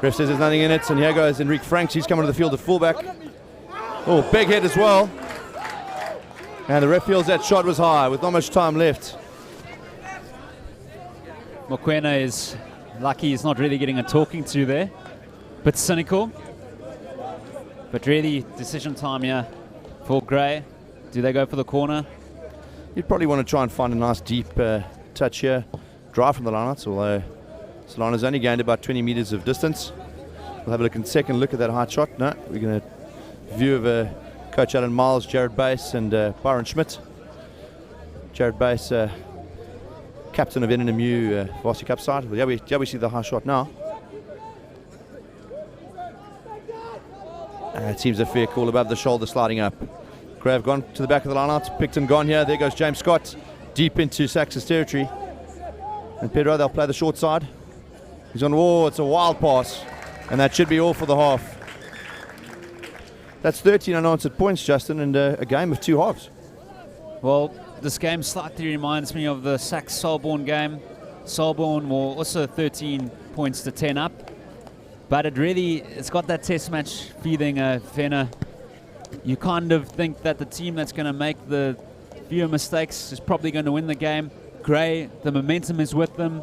Ref says there's nothing in it. And here goes Enrique Franks. He's coming to the field at fullback. Oh, big hit as well. And the ref feels that shot was high with not much time left. Mokoena is lucky he's not really getting a talking to there. Bit cynical. But really, decision time here for Grey. Do they go for the corner? You'd probably want to try and find a nice deep touch here. Drive from the lineouts, although Solana's only gained about 20 meters of distance. We'll have a look in second look at that high shot. No, we're going to view of Coach Alan Miles, Jared Bass and Byron Schmidt. Jared Bass, captain of NNMU Varsity Cup side. Well, yeah, we see the high shot now. It seems a fair call above the shoulder sliding up. Grave gone to the back of the line out, picked and gone here. There goes James Scott, deep into SACS' territory. And Pedro, they'll play the short side. He's on, it's a wild pass. And that should be all for the half. That's 13 unanswered points, Justin, and a game of two halves. Well, this game slightly reminds me of the SACS Selborne game. Selborne were also 13 points to 10 up. But it's got that test match feeling, Fenner. You kind of think that the team that's going to make the fewer mistakes is probably going to win the game. Gray, the momentum is with them.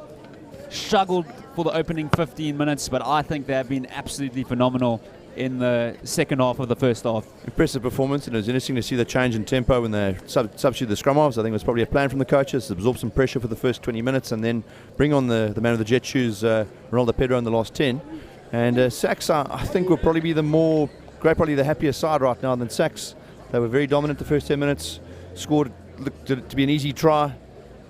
Struggled for the opening 15 minutes, but I think they have been absolutely phenomenal in the second half of the first half. Impressive performance, and it was interesting to see the change in tempo when they substituted the scrum halves. I think it was probably a plan from the coaches to absorb some pressure for the first 20 minutes and then bring on the man of the jet shoes, Ronaldo Pedro, in the last 10. And SACS, I think, will probably be probably the happier side right now than SACS. They were very dominant the first 10 minutes, scored, looked to be an easy try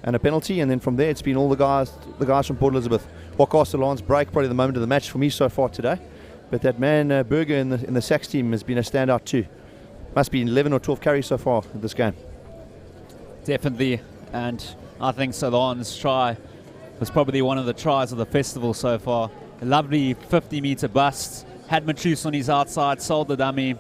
and a penalty, and then from there it's been all the guys from Port Elizabeth. Wakaso Lance break, probably the moment of the match for me so far today. But that man Berger in the SACS team has been a standout too. Must be 11 or 12 carries so far in this game. Definitely, and I think Solon's try was probably one of the tries of the festival so far. A lovely 50-meter bust. Had Matrice on his outside, sold the dummy.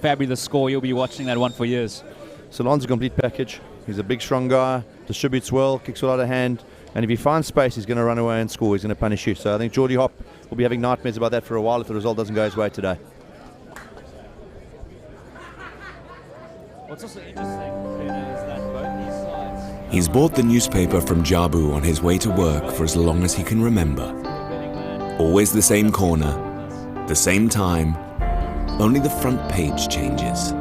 Fabulous score. You'll be watching that one for years. Solon's a complete package. He's a big, strong guy, distributes well, kicks well out of hand, and if he finds space, he's going to run away and score. He's going to punish you. So I think Geordie Hop will be having nightmares about that for a while if the result doesn't go his way today. What's also interesting, is that both these sides... He's bought the newspaper from Jabu on his way to work for as long as he can remember. Always the same corner, the same time, only the front page changes.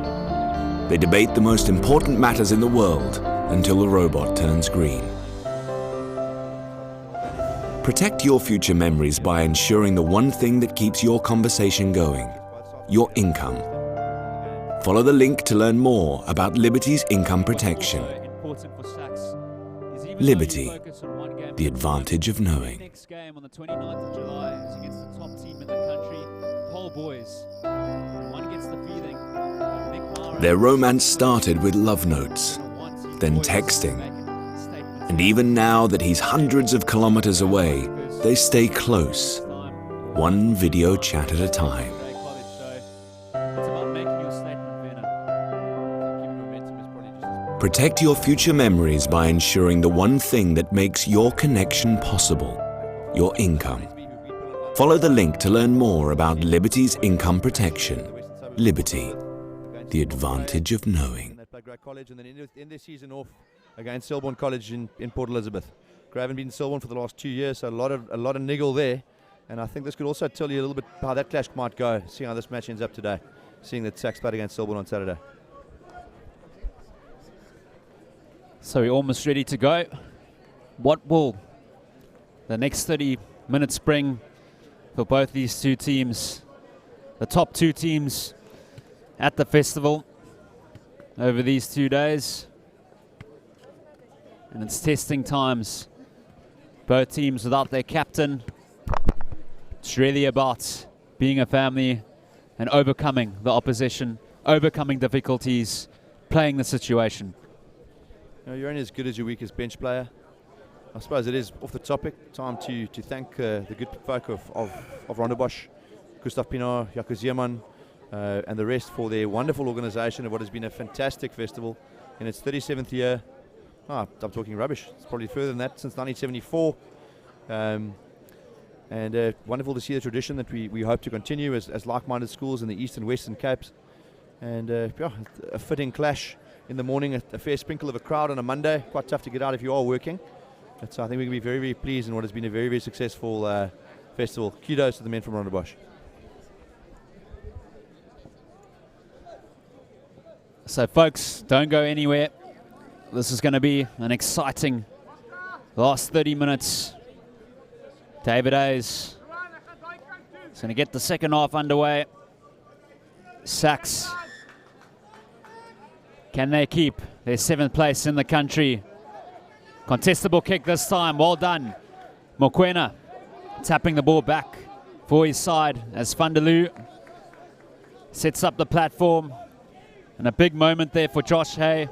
They debate the most important matters in the world until the robot turns green. Protect your future memories by ensuring the one thing that keeps your conversation going, your income. Follow the link to learn more about Liberty's income protection. Liberty, the advantage of knowing. Next game on the 29th of July is against the top team in the country, Pole Boys. One gets the feeling. Their romance started with love notes, then texting. And even now that he's hundreds of kilometers away, they stay close, one video chat at a time. Protect your future memories by ensuring the one thing that makes your connection possible, your income. Follow the link to learn more about Liberty's income protection. Liberty, the advantage of knowing. And then end their season off against Selborne College in Port Elizabeth. Gray haven't been in Selborne for the last 2 years, so a lot of niggle there. And I think this could also tell you a little bit how that clash might go, seeing how this match ends up today, seeing that SACS played against Selborne on Saturday. So we're almost ready to go. What will the next 30 minutes bring for both these two teams? The top two teams at the festival over these 2 days. And it's testing times. Both teams without their captain. It's really about being a family and overcoming the opposition, overcoming difficulties, playing the situation. You know, you're only as good as your weakest bench player. I suppose it is off the topic. Time to thank the good folk of Rondebosch, Gustav Pienaar, Jaco Zeeman, and the rest for their wonderful organisation of what has been a fantastic festival in its 37th year. I'm talking rubbish. It's probably further than that, since 1974. And wonderful to see the tradition that we hope to continue as like-minded schools in the East and Western Capes. And a fitting clash in the morning, a fair sprinkle of a crowd on a Monday. Quite tough to get out if you are working. But I think we can be very, very pleased in what has been a very, very successful festival. Kudos to the men from Rondebosch. So folks, don't go anywhere. This is going to be an exciting last 30 minutes. David Hayes is going to get the second half underway. SACS, can they keep their 7th place in the country? Contestable kick this time, well done. Mokwena tapping the ball back for his side as Vandaloo Sets up the platform. And a big moment there for Josh Hay,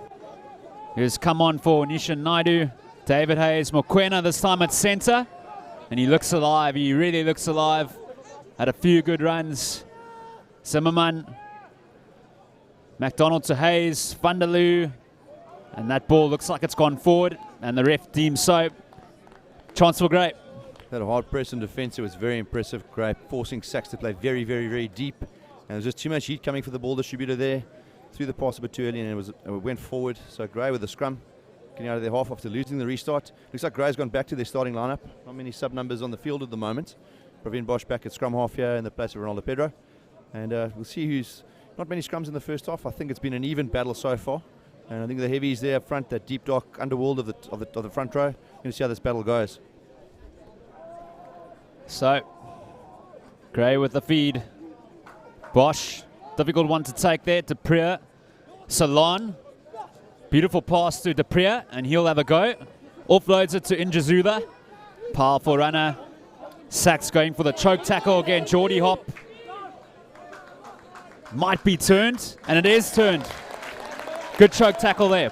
who's come on for Nishan Naidu. David Hayes, Mokwena this time at center. And he looks alive. He really looks alive. Had a few good runs. Zimmerman. McDonald to Hayes. Vanderloo. And that ball looks like it's gone forward. And the ref deems so. Chance for Gray. Had a hard press in defence. It was very impressive. Gray forcing SACS to play very, very, very deep. And there's just too much heat coming for the ball distributor there. Threw the pass a bit too early and it went forward. So Gray with the scrum. Getting out of their half after losing the restart. Looks like Gray's gone back to their starting lineup. Not many sub numbers on the field at the moment. Praveen Bosch back at scrum half here in the place of Ronaldo Pedro. And we'll see who's... Not many scrums in the first half. I think it's been an even battle so far. And I think the heavies there up front, that deep dark underworld of the front row. Going to see how this battle goes. So, Gray with the feed. Bosch, difficult one to take there. Depriya, Salon. Beautiful pass to Depriya, and he'll have a go. Offloads it to Injazuda. Powerful runner. SACS going for the choke tackle again. Geordie Hop. Might be turned, and it is turned. Good choke tackle there.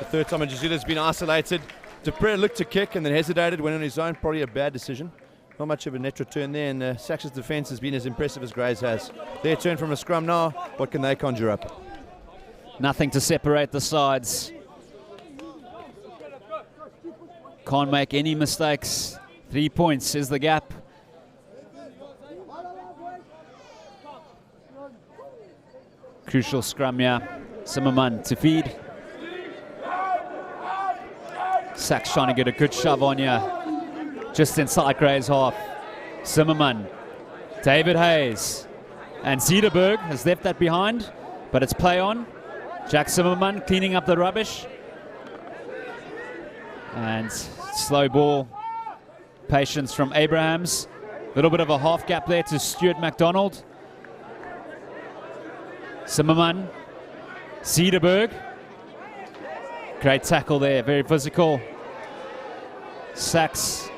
The third time Injazuda's been isolated. Depriya looked to kick and then hesitated, went on his own. Probably a bad decision. Not much of a net return there, and SACS' defence has been as impressive as Gray's has. Their turn from a scrum now. What can they conjure up? Nothing to separate the sides. Can't make any mistakes. 3 points is the gap. Crucial scrum here. Zimmerman to feed. SACS trying to get a good shove on here. Just inside Gray's half. Zimmerman. David Hayes. And Zederberg has left that behind, but it's play on. Jack Zimmerman cleaning up the rubbish. And slow ball. Patience from Abrahams. A little bit of a half gap there to Stuart McDonald. Zimmerman. Zederberg. Great tackle there, very physical. SACS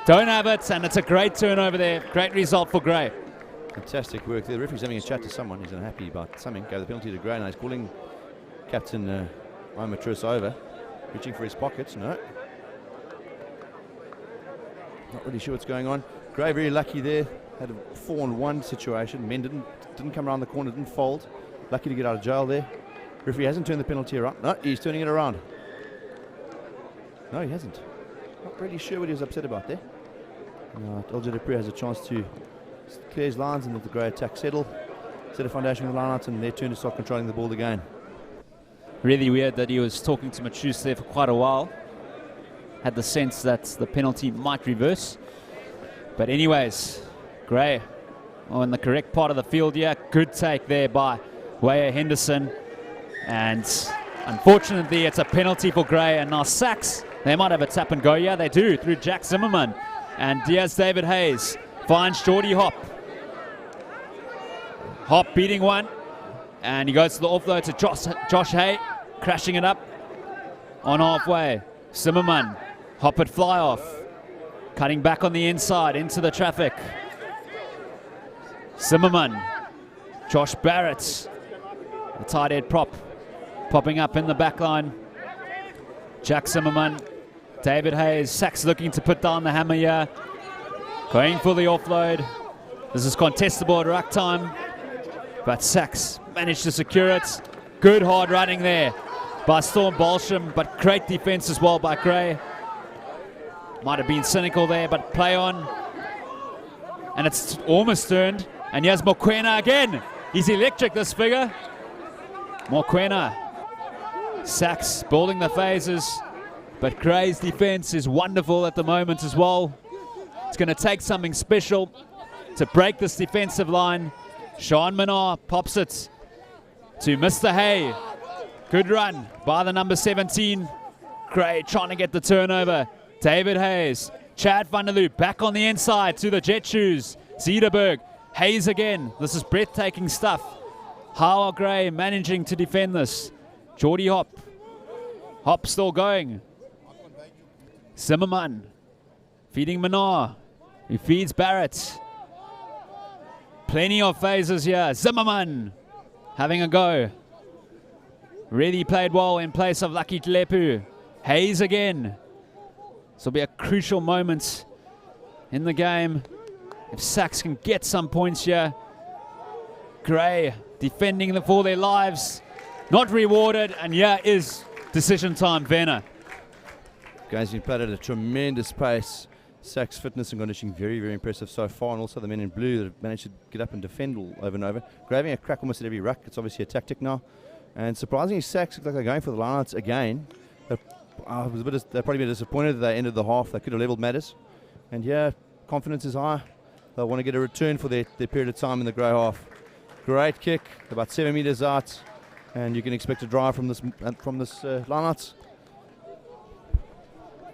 don't have it, and it's a great turnover there. Great result for Gray. Fantastic work there. The referee's having a chat to someone. He's unhappy about something. Gave the penalty to Gray. Now he's calling Captain Imatris over. Reaching for his pockets. No. Not really sure what's going on. Gray very lucky there. Had a 4-on-1 situation. Men didn't come around the corner, didn't fold. Lucky to get out of jail there. Referee hasn't turned the penalty around. No, he's turning it around. No, he hasn't. Not really sure what he was upset about there. LJ Dupree has a chance to clear his lines and let the Grey attack settle. Set a foundation with the line out, and their turn to start controlling the ball again. Really weird that he was talking to Machus there for quite a while. Had the sense that the penalty might reverse. But anyways, Gray on the correct part of the field here. Good take there by Waya Henderson. And unfortunately, it's a penalty for Gray. And now SACS, they might have a tap and go. Yeah, they do, through Jack Zimmerman. And Diaz David Hayes finds Geordie Hop. Hop beating one. And he goes to the offload to Josh Hay, crashing it up on halfway. Zimmerman, Hop at fly off. Cutting back on the inside into the traffic. Zimmerman, Josh Barrett, the tight head prop, popping up in the back line. Jack Zimmerman, David Hayes, SACS looking to put down the hammer here. Going for the offload. This is contestable at ruck time, but SACS managed to secure it. Good hard running there by Storm Balsham, but great defense as well by Gray. Might have been cynical there, but play on. And it's almost turned. And here's Mokwena again. He's electric, this figure. Mokwena. SACS building the phases. But Gray's defense is wonderful at the moment as well. It's going to take something special to break this defensive line. Sean Minar pops it to Mr. Hay. Good run by the number 17. Gray trying to get the turnover. David Hayes. Chad van der Loo back on the inside to the jet shoes. Zederberg. Hayes again. This is breathtaking stuff. How are Gray managing to defend this? Geordie Hop. Hop still going. Zimmerman feeding Minar. He feeds Barrett. Plenty of phases here. Zimmerman having a go. Really played well in place of Lucky Tlepu. Hayes again. This will be a crucial moment in the game. If SACS can get some points here. Gray defending for their lives. Not rewarded. And here is decision time, Werner. Guys, you've played at a tremendous pace. SACS fitness and conditioning very, very impressive so far, and also the men in blue that have managed to get up and defend over and over. Grabbing a crack almost at every ruck. It's obviously a tactic now. And surprisingly, SACS look like they're going for the lineouts again. They're probably a bit disappointed that they ended the half. They could have levelled matters. And yeah, confidence is high. They'll want to get a return for their period of time in the grey half. Great kick, about 7 metres out. And you can expect a drive from this lineouts.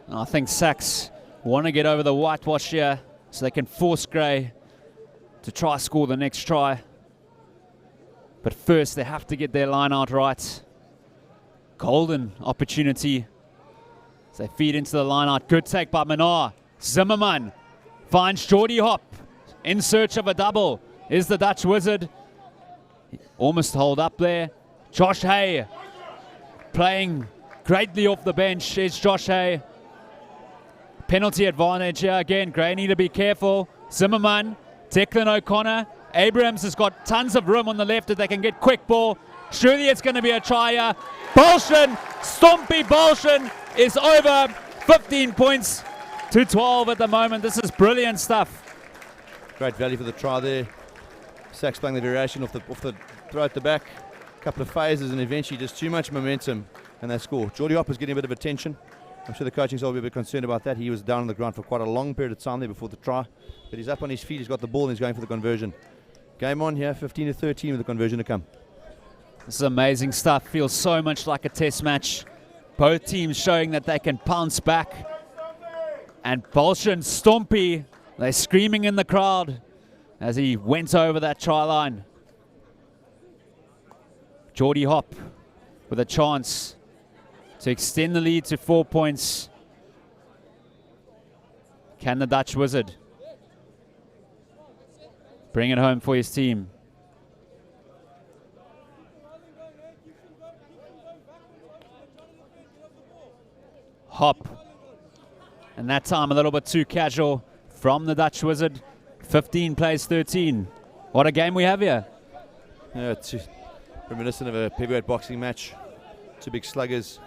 I think SACS want to get over the whitewash here so they can force Gray to try score the next try. But first they have to get their line out right. Golden opportunity as they feed into the line out. Good take by Manar. Zimmerman finds Geordie Hop in search of a double. Is the Dutch Wizard. Almost hold up there. Josh Hay playing greatly off the bench is Josh Hay. Penalty advantage here again. Gray need to be careful. Zimmerman, Declan O'Connor. Abrams has got tons of room on the left if they can get quick ball. Surely it's going to be a try here. Bolshin, Stompy Bolshin is over 15 points to 12 at the moment. This is brilliant stuff. Great value for the try there. SACS playing the variation off the throw at the back. A couple of phases and eventually just too much momentum and they score. Geordie Hop is getting a bit of attention. I'm sure the coaching staff will be a bit concerned about that. He was down on the ground for quite a long period of time there before the try. But he's up on his feet, he's got the ball and he's going for the conversion. Game on here, 15-13 with the conversion to come. This is amazing stuff. Feels so much like a test match. Both teams showing that they can bounce back. And Bolshin, Stompy, they're screaming in the crowd as he went over that try line. Geordie Hop with a chance to extend the lead to 4 points. Can the Dutch Wizard bring it home for his team? Hop. And that time a little bit too casual from the Dutch Wizard. 15 plays 13. What a game we have here. Yeah, it's reminiscent of a heavyweight boxing match. Two big sluggers,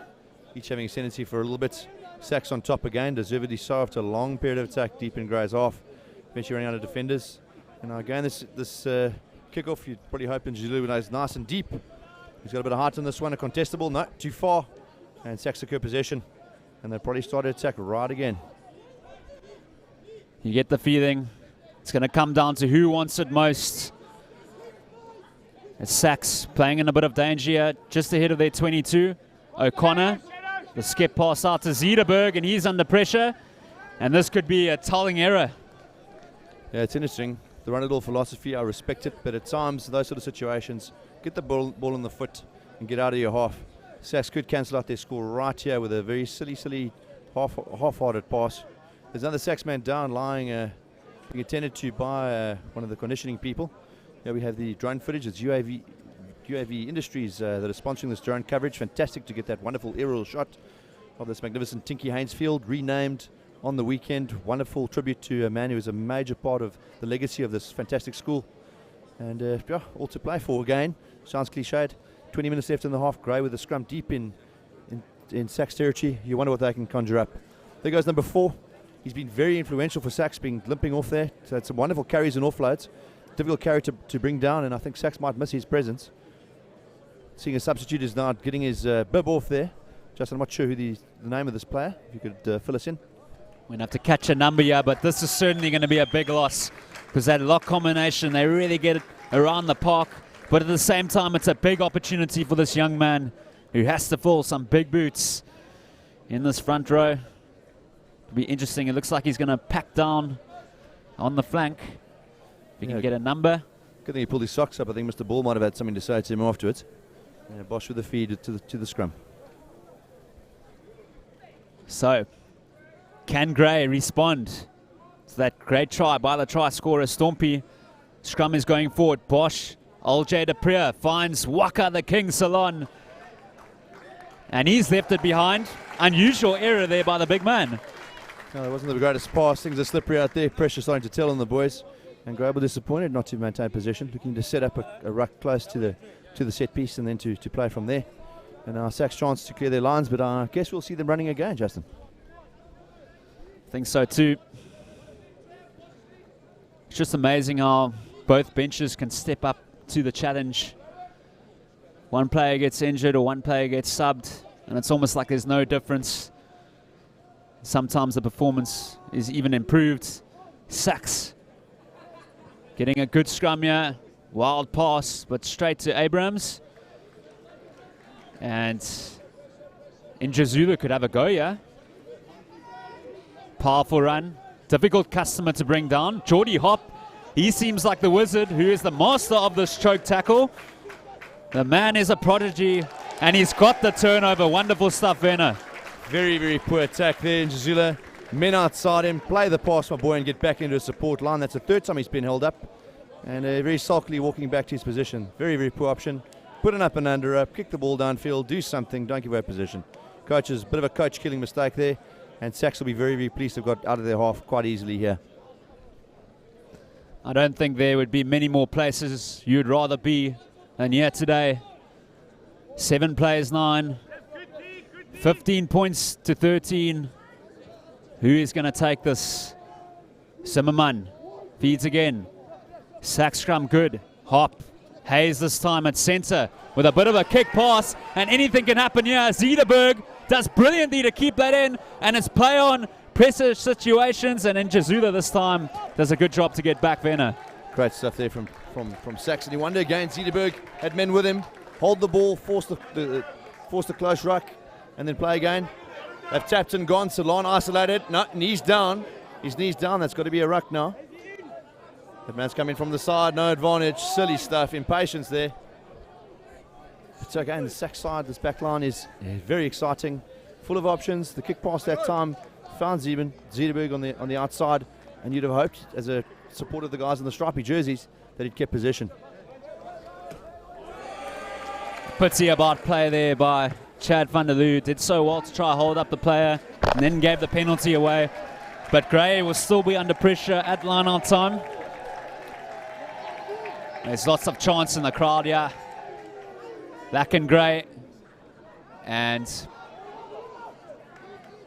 each having ascendancy for a little bit. SACS on top again, deservedly so after a long period of attack deep in Gray's half. Eventually running out of defenders. And again, this kickoff, you'd probably hope in Zulu is nice and deep. He's got a bit of height on this one, a contestable, no, too far. And SACS secure possession. And they'll probably start to attack right again. You get the feeling it's going to come down to who wants it most. It's SACS playing in a bit of danger here, just ahead of their 22. O'Connor, the skip pass out to Zederberg, and he's under pressure. And this could be a telling error. Yeah, it's interesting. The run-it-all philosophy, I respect it, but at times, those sort of situations, get the ball in the foot and get out of your half. SACS could cancel out their score right here with a very silly, half-hearted pass. There's another SACS man down, lying, being attended to by one of the conditioning people. Here we have the drone footage. It's UAV Industries that are sponsoring this drone coverage. Fantastic to get that wonderful aerial shot of this magnificent Tinky Haynes field, renamed on the weekend. Wonderful tribute to a man who is a major part of the legacy of this fantastic school. And yeah, all to play for again. Sounds cliched. 20 minutes left in the half. Gray with the scrum deep in SACS territory. You wonder what they can conjure up. There goes number 4. He's been very influential for SACS, being limping off there. So it's some wonderful carries and offloads. Difficult carry to bring down, and I think SACS might miss his presence. Seeing a substitute is now getting his bib off there. Justin, I'm not sure who the name of this player. If you could fill us in. We're going to have to catch a number here, but this is certainly going to be a big loss because that lock combination, they really get it around the park. But at the same time, it's a big opportunity for this young man who has to fill some big boots in this front row. It'll be interesting. It looks like he's going to pack down on the flank. If he can get a number. Good thing he pulled his socks up. I think Mr. Ball might have had something to say to him afterwards. Yeah, Bosch with the feed to the scrum. So, can Gray respond to that great try by the try scorer Stompy? Scrum is going forward. Bosch, Olje de Prier finds Waka the King Salon. And he's left it behind. Unusual error there by the big man. No, it wasn't the greatest pass. Things are slippery out there. Pressure starting to tell on the boys. And Grable disappointed not to maintain position. Looking to set up a ruck close to the set piece and then to play from there. And our SACS chance to clear their lines, but I guess we'll see them running again, Justin. I think so too. It's just amazing how both benches can step up to the challenge. One player gets injured or one player gets subbed, and it's almost like there's no difference. Sometimes the performance is even improved. SACS getting a good scrum here. Wild pass, but straight to Abrams. And Njazula could have a go, yeah. Powerful run. Difficult customer to bring down. Geordie Hop, he seems like the wizard who is the master of this choke tackle. The man is a prodigy, and he's got the turnover. Wonderful stuff, Werner. Very, very poor attack there. Njazula, men outside him, play the pass, my boy, and get back into a support line. That's the third time he's been held up. And very sulkily walking back to his position. Very, very poor option. Put an up and under up, kick the ball downfield, do something, don't give away position. Coaches, bit of a coach-killing mistake there, and SACS will be very, very pleased to have got out of their half quite easily here. I don't think there would be many more places you'd rather be than here today. 7 plays 9, 15 points to 13. Who is going to take this? Zimmerman feeds again. SACS scrum good. Hop. Hayes this time at center with a bit of a kick pass, and anything can happen here. Zederberg does brilliantly to keep that in, and it's play on pressure situations, and Njazula this time does a good job to get back, Werner. Great stuff there from SACS. And you wonder again, Zederberg had men with him, hold the ball, force the close ruck, and then play again. They've tapped and gone. Salon isolated. No, knees down. His knees down. That's got to be a ruck now. That man's coming from the side, no advantage, silly stuff, impatience there. But so again, the SACS side, this back line is very exciting, full of options. The kick pass that time found Zederberg on the outside, and you'd have hoped, as a supporter of the guys in the stripy jerseys, that he'd kept position. Pitsy about play there by Chad van der Loo. Did so well to try hold up the player, and then gave the penalty away. But Gray will still be under pressure at line-out time. There's lots of chance in the crowd here. Black and Grey. And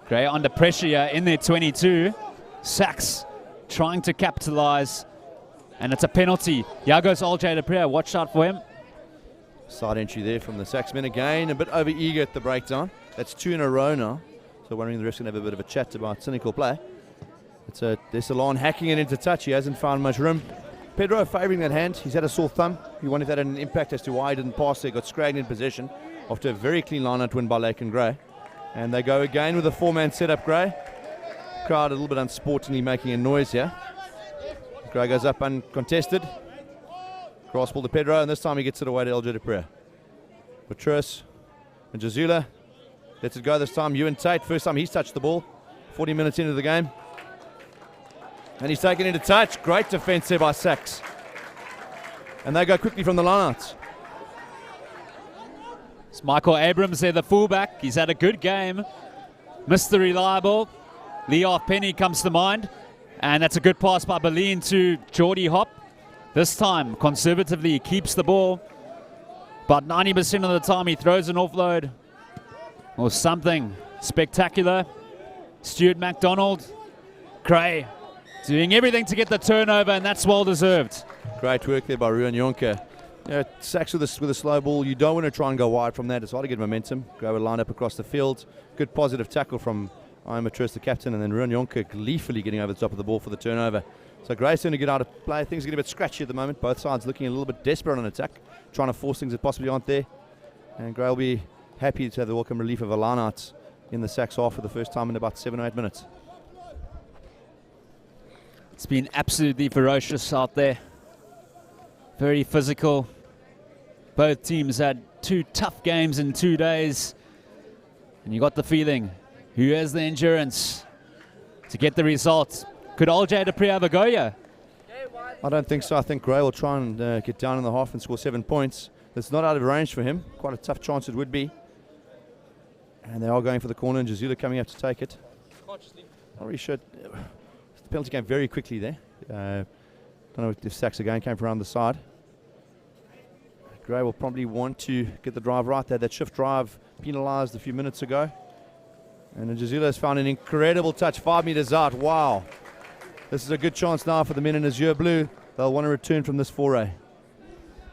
Grey under pressure here in their 22. SACS trying to capitalize. And it's a penalty. Here goes Olje de Prier. Watch out for him. Side entry there from the SACS men again. A bit over-eager at the breakdown. That's 2 in a row now. So wondering the ref's going to have a bit of a chat about cynical play. There's Salon hacking it into touch. He hasn't found much room. Pedro favouring that hand. He's had a sore thumb. He wanted that an impact as to why he didn't pass there. Got scragged in possession after a very clean line-out win by Lake and Grey. And they go again with a 4-man setup, Grey. Crowd a little bit unsportingly making a noise here. Grey goes up uncontested. Cross ball to Pedro, and this time he gets it away to Olje de Prier. Petrus and Njazula lets it go this time. Ewan Tate, first time he's touched the ball. 40 minutes into the game. And he's taken into touch. Great defence there by SACS. And they go quickly from the lineouts. It's Michael Abrams there, the fullback. He's had a good game. Mr. Reliable. Leof Penny comes to mind. And that's a good pass by Berlin to Geordie Hop. This time, conservatively, he keeps the ball. About 90% of the time, he throws an offload or something spectacular. Stuart MacDonald. Gray doing everything to get the turnover, and that's well deserved. Great work there by Ruan Jonker. SACS with a slow ball. You don't want to try and go wide from that. It's hard to get momentum. Gray would line up across the field. Good positive tackle from Petrus, the captain, and then Ruan Jonker gleefully getting over the top of the ball for the turnover. So Gray's going to get out of play. Things are getting a bit scratchy at the moment. Both sides looking a little bit desperate on attack, trying to force things that possibly aren't there. And Gray will be happy to have the welcome relief of a line-out in the SACS half for the first time in about 7 or 8 minutes. It's been absolutely ferocious out there. Very physical. Both teams had 2 tough games in 2 days. And you got the feeling, who has the endurance to get the result? Could Olje de Prier have a go here? I don't think so. I think Gray will try and get down in the half and score 7 points. It's not out of range for him. Quite a tough chance it would be. And they are going for the corner, and Jazula coming up to take it. Not really sure. The penalty came very quickly there. Don't know if SACS again came from around the side. Gray will probably want to get the drive right there. That shift drive penalised a few minutes ago. And Jazula has found an incredible touch, 5 metres out. Wow. This is a good chance now for the men in Azure Blue. They'll want to return from this foray.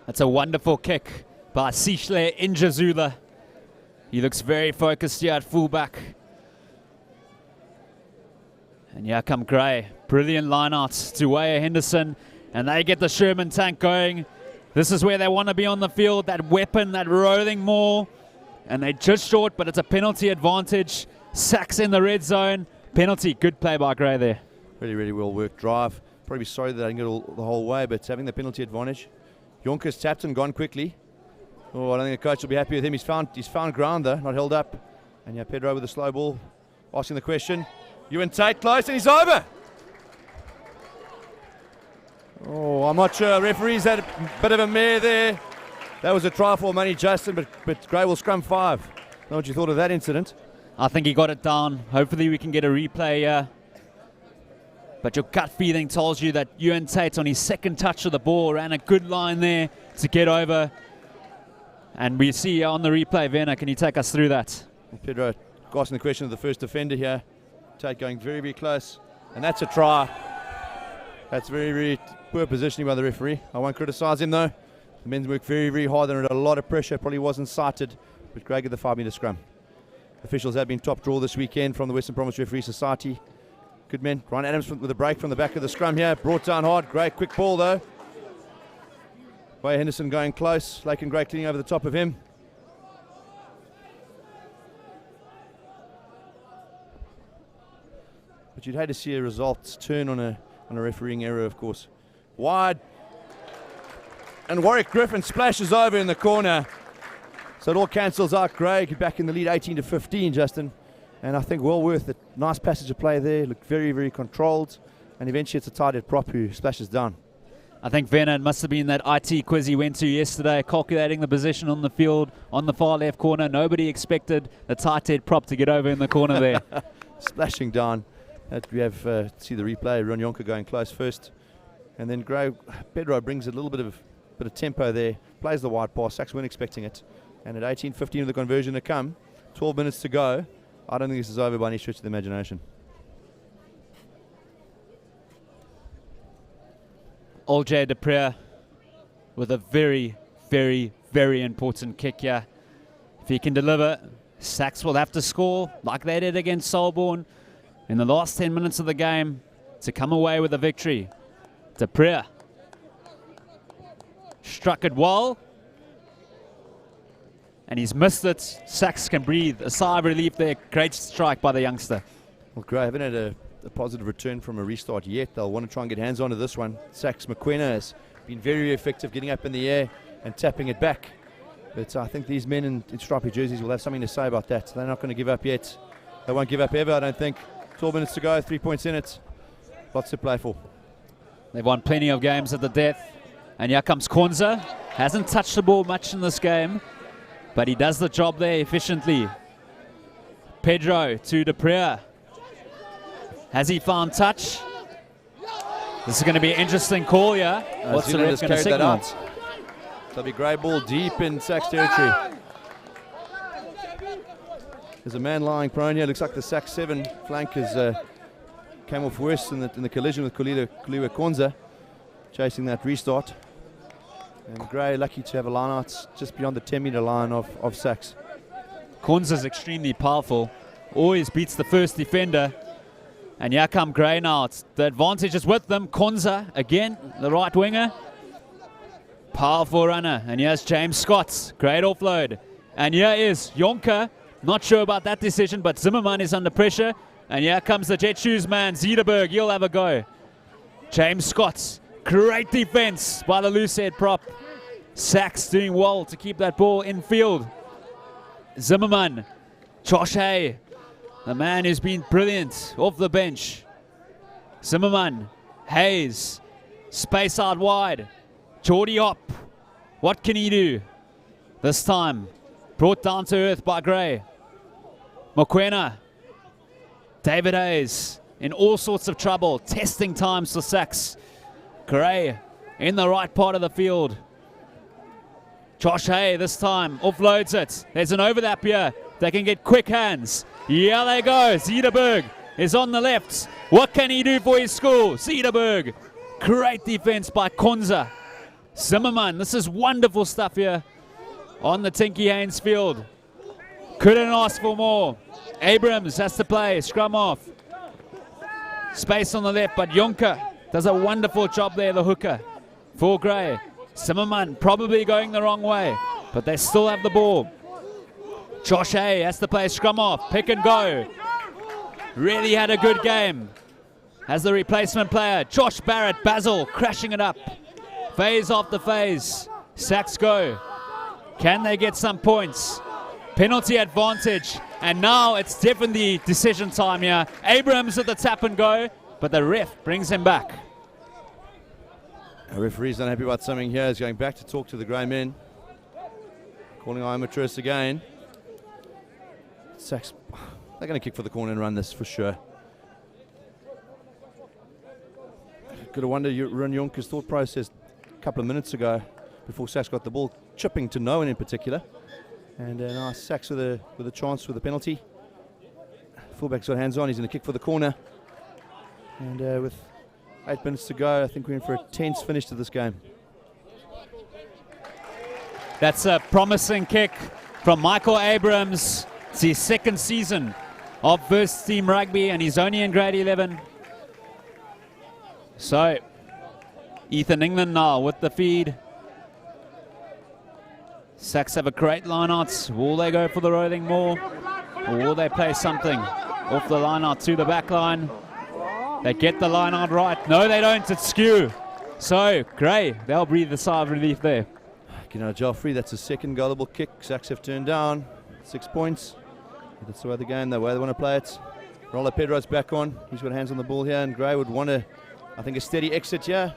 That's a wonderful kick by Sishle in Jazula. He looks very focused here at fullback. And here come Gray. Brilliant lineouts to Waya Henderson. And they get the Sherman tank going. This is where they want to be on the field. That weapon, that rolling maul. And they're just short, but it's a penalty advantage. SACS in the red zone. Penalty. Good play by Gray there. Really, really well worked drive. Probably sorry that I didn't get the whole way, but having the penalty advantage. Jonker's tapped and gone quickly. Oh, I don't think the coach will be happy with him. He's found ground though, not held up. And yeah, Pedro with the slow ball, asking the question. Ewan Tate close, and he's over. Oh, I'm not sure. Referees had a bit of a mare there. That was a try for money, Justin, but Gray will scrum 5. Know what you thought of that incident? I think he got it down. Hopefully we can get a replay here. But your gut feeling tells you that Ewan Tate on his second touch of the ball ran a good line there to get over. And we see on the replay, Werner, can you take us through that? Pedro asking the question of the first defender here. Tate going very, very close. And that's a try. That's very, very poor positioning by the referee. I won't criticise him though. The men's worked very, very hard under a lot of pressure. Probably wasn't sighted. But Greg at the 5-metre scrum. Officials have been top draw this weekend from the Western Province Referee Society. Good men. Ryan Adams with a break from the back of the scrum here. Brought down hard. Great quick ball though. Waya Henderson going close. Lake and Gray cleaning over the top of him. But you'd hate to see a result turn on a refereeing error, of course. Wide. And Warwick Griffin splashes over in the corner. So it all cancels out. Gray back in the lead 18-15, Justin. And I think well worth it. Nice passage of play there. Looked very, very controlled. And eventually it's a tight head prop who splashes down. I think Werner, it must have been that IT quiz he went to yesterday, calculating the position on the field on the far left corner. Nobody expected the tight head prop to get over in the corner there. Splashing down. We have see the replay. Ron Jonker going close first. And then Pedro brings a little bit of tempo there. Plays the wide pass. SACS weren't expecting it. And at 18-15 with the conversion to come, 12 minutes to go, I don't think this is over by any stretch of the imagination. Olje de Prier with a very, very, very important kick here. If he can deliver, SACS will have to score like they did against Solborn in the last 10 minutes of the game to come away with a victory. De Prier struck it well, and he's missed it. SACS can breathe a sigh of relief there. Great strike by the youngster. Well, Gray haven't had a positive return from a restart yet. They'll want to try and get hands onto this one. SACS McQuena has been very effective getting up in the air and tapping it back. But I think these men in stripy jerseys will have something to say about that. They're not going to give up yet. They won't give up ever, I don't think. 12 minutes to go, 3 points in it. Lots to play for. They've won plenty of games at the death. And here comes Kwanzaa. Hasn't touched the ball much in this game, but he does the job there efficiently. Pedro to De Prier. Has he found touch? This is going to be an interesting call here. What's the ref going to signal? There'll be grey ball deep in SACS territory. There's a man lying prone here. Looks like the SACS 7 flank has came off worse in the collision with Kuliwa Kwanzaa, chasing that restart. And Gray lucky to have a line out just beyond the 10-metre line of SACS. Kwanzaa's extremely powerful. Always beats the first defender. And here come Gray now. The advantage is with them. Kwanzaa again, the right winger. Powerful runner. And here's James Scott. Great offload. And here is Jonker. Not sure about that decision, but Zimmerman is under pressure. And here comes the Jet Shoes man, Zederberg. He'll have a go. James Scott. Great defense by the loose head prop. SACS doing well to keep that ball in field. Zimmerman. Josh Hay. The man who's been brilliant off the bench. Zimmerman, Hayes, Space out wide. Geordie Hop. What can he do? This time, brought down to earth by Gray. Mokoena. David Hayes in all sorts of trouble. Testing times for SACS. Gray in the right part of the field. Josh Hay this time offloads it. There's an overlap here. They can get quick hands. Yeah, they go. Zederberg is on the left. What can he do for his school? Zederberg. Great defense by Konza. Zimmerman, this is wonderful stuff here on the Tinky Haynes field. Couldn't ask for more. Abrams has to play. Scrum off. Space on the left, but Jonker does a wonderful job there, the hooker. For Gray. Zimmerman probably going the wrong way, but they still have the ball. Josh Hay has to play scrum off. Pick and go. Really had a good game. As the replacement player, Josh Barrett, Basil, crashing it up. Phase after phase. SACS go. Can they get some points? Penalty advantage. And now it's definitely decision time here. Abrams at the tap and go, but the ref brings him back. The referee's unhappy about something here. He's going back to talk to the grey men. Calling Iamatrus again. SACS, they're going to kick for the corner and run this for sure. Got to wonder Ruan Jonker's thought process a couple of minutes ago before SACS got the ball, chipping to no one in particular. And now SACS with a chance for the penalty. Fullback's got hands on. He's going to kick for the corner. And with 8 minutes to go, I think we're in for a tense finish to this game. That's a promising kick from Michael Abrams. It's his second season of first team rugby, and he's only in grade 11. So, Ethan England now with the feed. SACS have a great line-out. Will they go for the rolling more? Or will they play something off the line-out to the back line? They get the line-out right. No, they don't. It's skew. So, Gray, they'll breathe a sigh of relief there. Joffrey, that's a second gullible kick. SACS have turned down. 6 points. That's the way the game, the way they want to play it. Roller Pedro's back on. He's got hands on the ball here, and Gray would want to, I think, a steady exit here.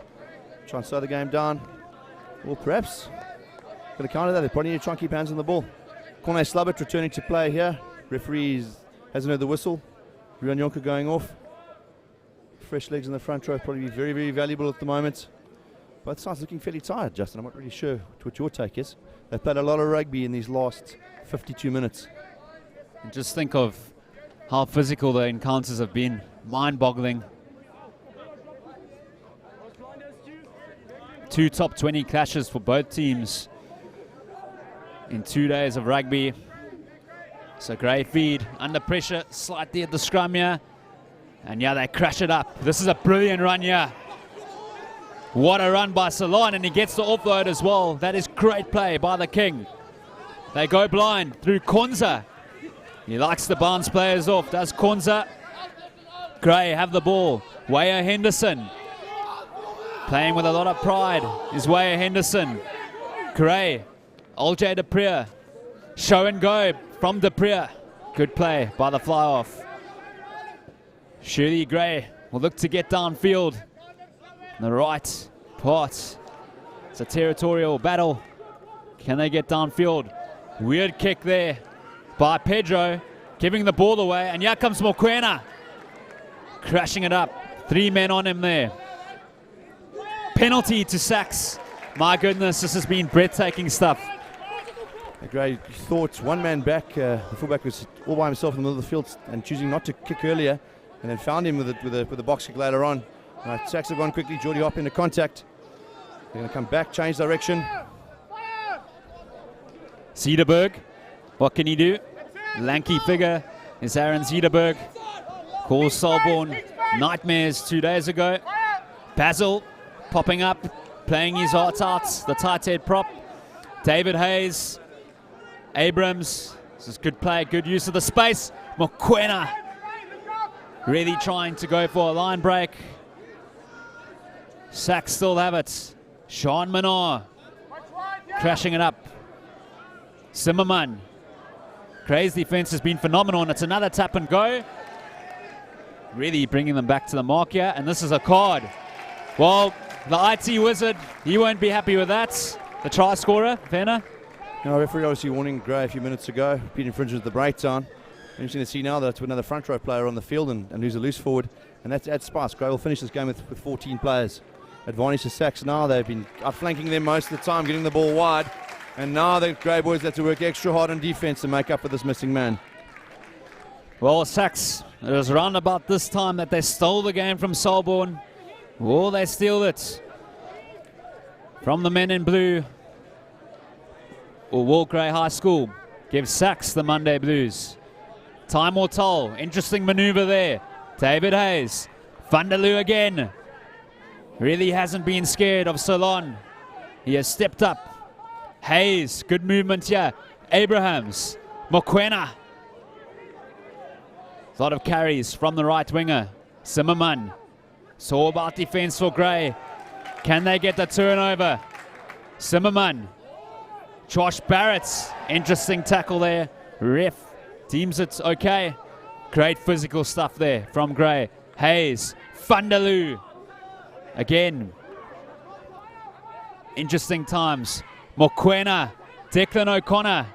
Try and slow the game down. Or perhaps, for the counter that, they probably need to try and keep hands on the ball. Corne Slubbert returning to play here. Referee hasn't heard the whistle. Ruan Jonker going off. Fresh legs in the front row probably be very, very valuable at the moment. Both sides looking fairly tired, Justin. I'm not really sure what your take is. They've played a lot of rugby in these last 52 minutes. And just think of how physical the encounters have been. Mind-boggling. 2 top 20 clashes for both teams in 2 days of rugby. So Gray feed under pressure slightly at the scrum here. And yeah, they crash it up. This is a brilliant run here. What a run by Salon, and he gets the offload as well. That is great play by the King. They go blind through Konza. He likes to bounce players off, does Konza. Gray have the ball. Waya Henderson. Playing with a lot of pride is Waya Henderson. Gray. Olje de Prier. Show and go from de Prier. Good play by the fly off. Shirley Gray will look to get downfield. In the right part. It's a territorial battle. Can they get downfield? Weird kick there by Pedro, giving the ball away, and here comes Mokoena. Crashing it up. 3 men on him there. Penalty to SACS. My goodness, this has been breathtaking stuff. Great thoughts. 1 man back. The fullback was all by himself in the middle of the field and choosing not to kick earlier, and then found him with a box kick later on. SACS have gone quickly. Geordie Hop into contact. They're going to come back, change direction. Zederberg, what can he do? Lanky figure is Aaron Zederberg. Calls Selborne nightmares 2 days ago. Basil popping up, playing his heart out. The tight head prop. David Hayes. Abrams. This is good play, good use of the space. Mokoena really trying to go for a line break. SACS still have it. Sean Manar crashing it up. Zimmerman. Gray's defense has been phenomenal, and it's another tap and go. Really bringing them back to the mark here, and this is a card. Well, the IT wizard, he won't be happy with that. The try scorer, Werner. No, referee obviously warning Gray a few minutes ago. Pete infringes the breakdown. Interesting to see now that with another front row player on the field and lose a loose forward. And that's at Spice. Gray will finish this game with 14 players. Advantage to SACS now. They've been outflanking them most of the time, getting the ball wide. And now the Grey boys have to work extra hard on defense to make up for this missing man. Well, SACS, it was around about this time that they stole the game from Selborne. Oh, they steal it from the men in blue. Or Grey High School gives SACS the Monday Blues. Time or toll. Interesting maneuver there. David Hayes. Vandaloo again. Really hasn't been scared of Solon. He has stepped up. Hayes, good movement here. Abrahams. Mokwena. A lot of carries from the right winger. Zimmerman. It's all about defense for Grey. Can they get the turnover? Zimmerman. Josh Barrett. Interesting tackle there. Ref deems it okay. Great physical stuff there from Grey. Hayes. Vandaloo. Again. Interesting times. Mokwena. Declan O'Connor.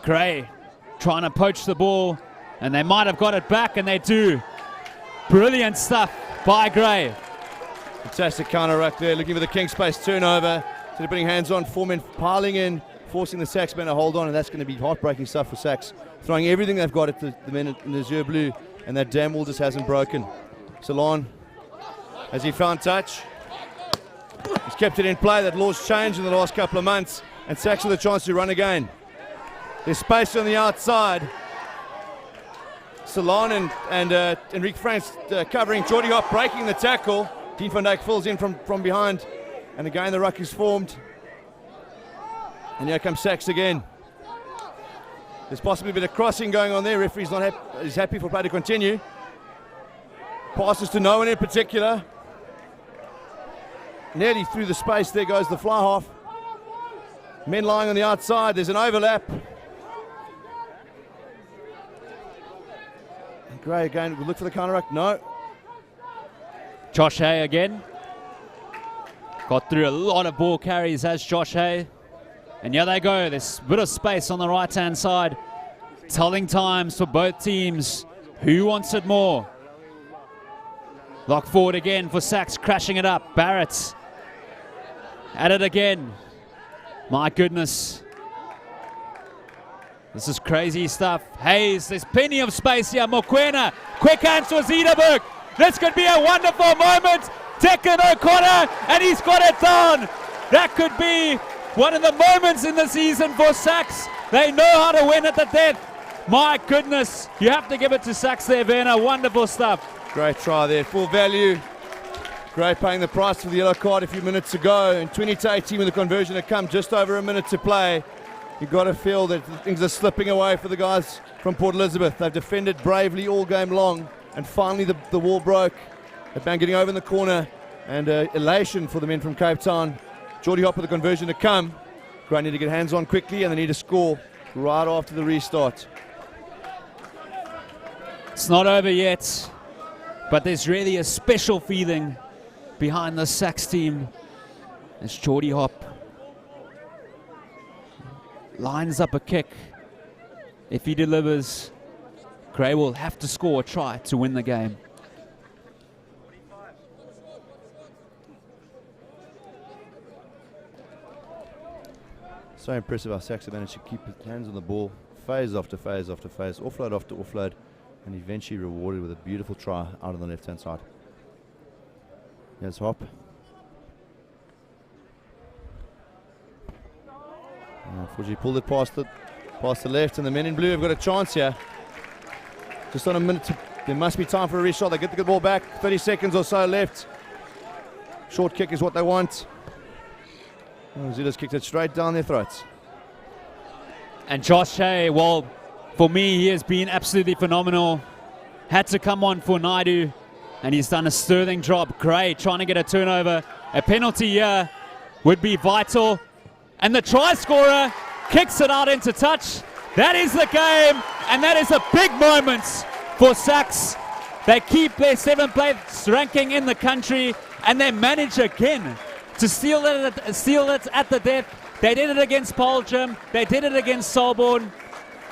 Grey trying to poach the ball, and they might have got it back, and they do. Brilliant stuff by Grey. Fantastic counter ruck there, looking for the king space turnover. So they're putting hands on, 4 men piling in, forcing the SACS men to hold on, and that's going to be heartbreaking stuff for SACS. Throwing everything they've got at the men in the azure blue, and that damn wall just hasn't broken. Solon, has he found touch? He's kept it in play. That law's changed in the last couple of months, and SACS with a chance to run again. There's space on the outside. Solon and Enrique Franks covering. Jordy Hop breaking the tackle. Dean van Dijk fills in from behind. And again the ruck is formed. And here comes SACS again. There's possibly a bit of crossing going on there. Referee's not happy. He's happy for play to continue. Passes to no one in particular. Nearly through the space. There goes the fly half. Men lying on the outside. There's an overlap. Gray again. We'll look for the counter ruck. No. Josh Hay again. Got through a lot of ball carries as Josh Hay. And here they go. There's a bit of space on the right-hand side. Telling times for both teams. Who wants it more? Lock forward again for SACS, crashing it up. Barrett at it again. My goodness. This is crazy stuff. Hayes, there's plenty of space here. Mokwena, quick hands for Zederberg. This could be a wonderful moment. Declan O'Connor, and he's got it down. That could be one of the moments in the season for SACS. They know how to win at the death. My goodness, you have to give it to SACS there, Werner. Wonderful stuff. Great try there, full value. Gray paying the price for the yellow card a few minutes ago. And 20-18 with the conversion had come just over a minute to play. You've got to feel that things are slipping away for the guys from Port Elizabeth. They've defended bravely all game long. And finally the wall broke. They've been getting over in the corner. And elation for the men from Cape Town. Geordie Hop with the conversion to come. Gray need to get hands on quickly and they need to score right after the restart. It's not over yet. But there's really a special feeling behind the SACS team. As Geordie Hop lines up a kick. If he delivers, Gray will have to score a try to win the game. So impressive how SACS have managed to keep his hands on the ball, phase after phase after phase, offload after offload, and eventually rewarded with a beautiful try out on the left-hand side. Here's Hop. Unfortunately pulled it past the left, and the men in blue have got a chance here. Just on a minute, there must be time for a reshot. They get the ball back, 30 seconds or so left. Short kick is what they want. Zilla's kicked it straight down their throats. And Josh Hay, well, for me, he has been absolutely phenomenal. Had to come on for Naidu, and he's done a sterling job. Gray trying to get a turnover. A penalty here would be vital. And the try scorer kicks it out into touch. That is the game, and that is a big moment for SACS. They keep their 7th place ranking in the country, and they manage again to steal it at the death. They did it against Poljam. They did it against Solborn.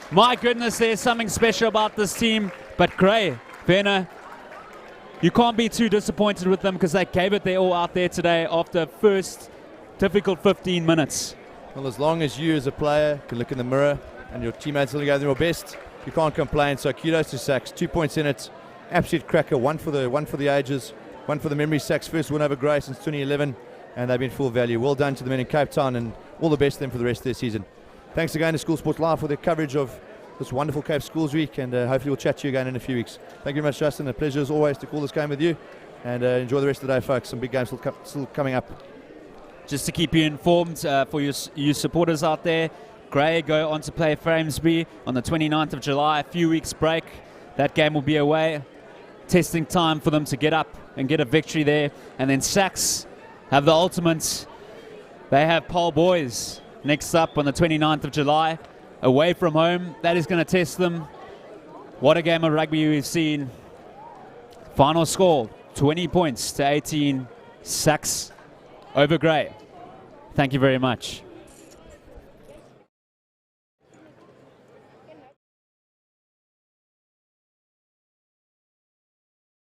My goodness, there's something special about this team. But Gray, Werner, you can't be too disappointed with them because they gave it their all out there today after first difficult 15 minutes. Well, as long as you as a player can look in the mirror and your teammates are going their best, you can't complain. So kudos to SACS. 2 points in it. Absolute cracker. One for the ages. One for the memory. SACS first win over Grey since 2011. And they've been full value. Well done to the men in Cape Town, and all the best to them for the rest of their season. Thanks again to School Sports Live for their coverage of this wonderful Cape Schools Week, and hopefully we'll chat to you again in a few weeks. Thank you very much, Justin. A pleasure as always to call this game with you, and enjoy the rest of the day, folks. Some big games still coming up. Just to keep you informed for you supporters out there, Grey go on to play Framesby on the 29th of July, a few weeks break. That game will be away. Testing time for them to get up and get a victory there. And then SACS have the ultimates. They have Paul Boys next up on the 29th of July, away from home. That is going to test them. What a game of rugby we've seen. Final score, 20 points to 18, SACS over Grey. Thank you very much.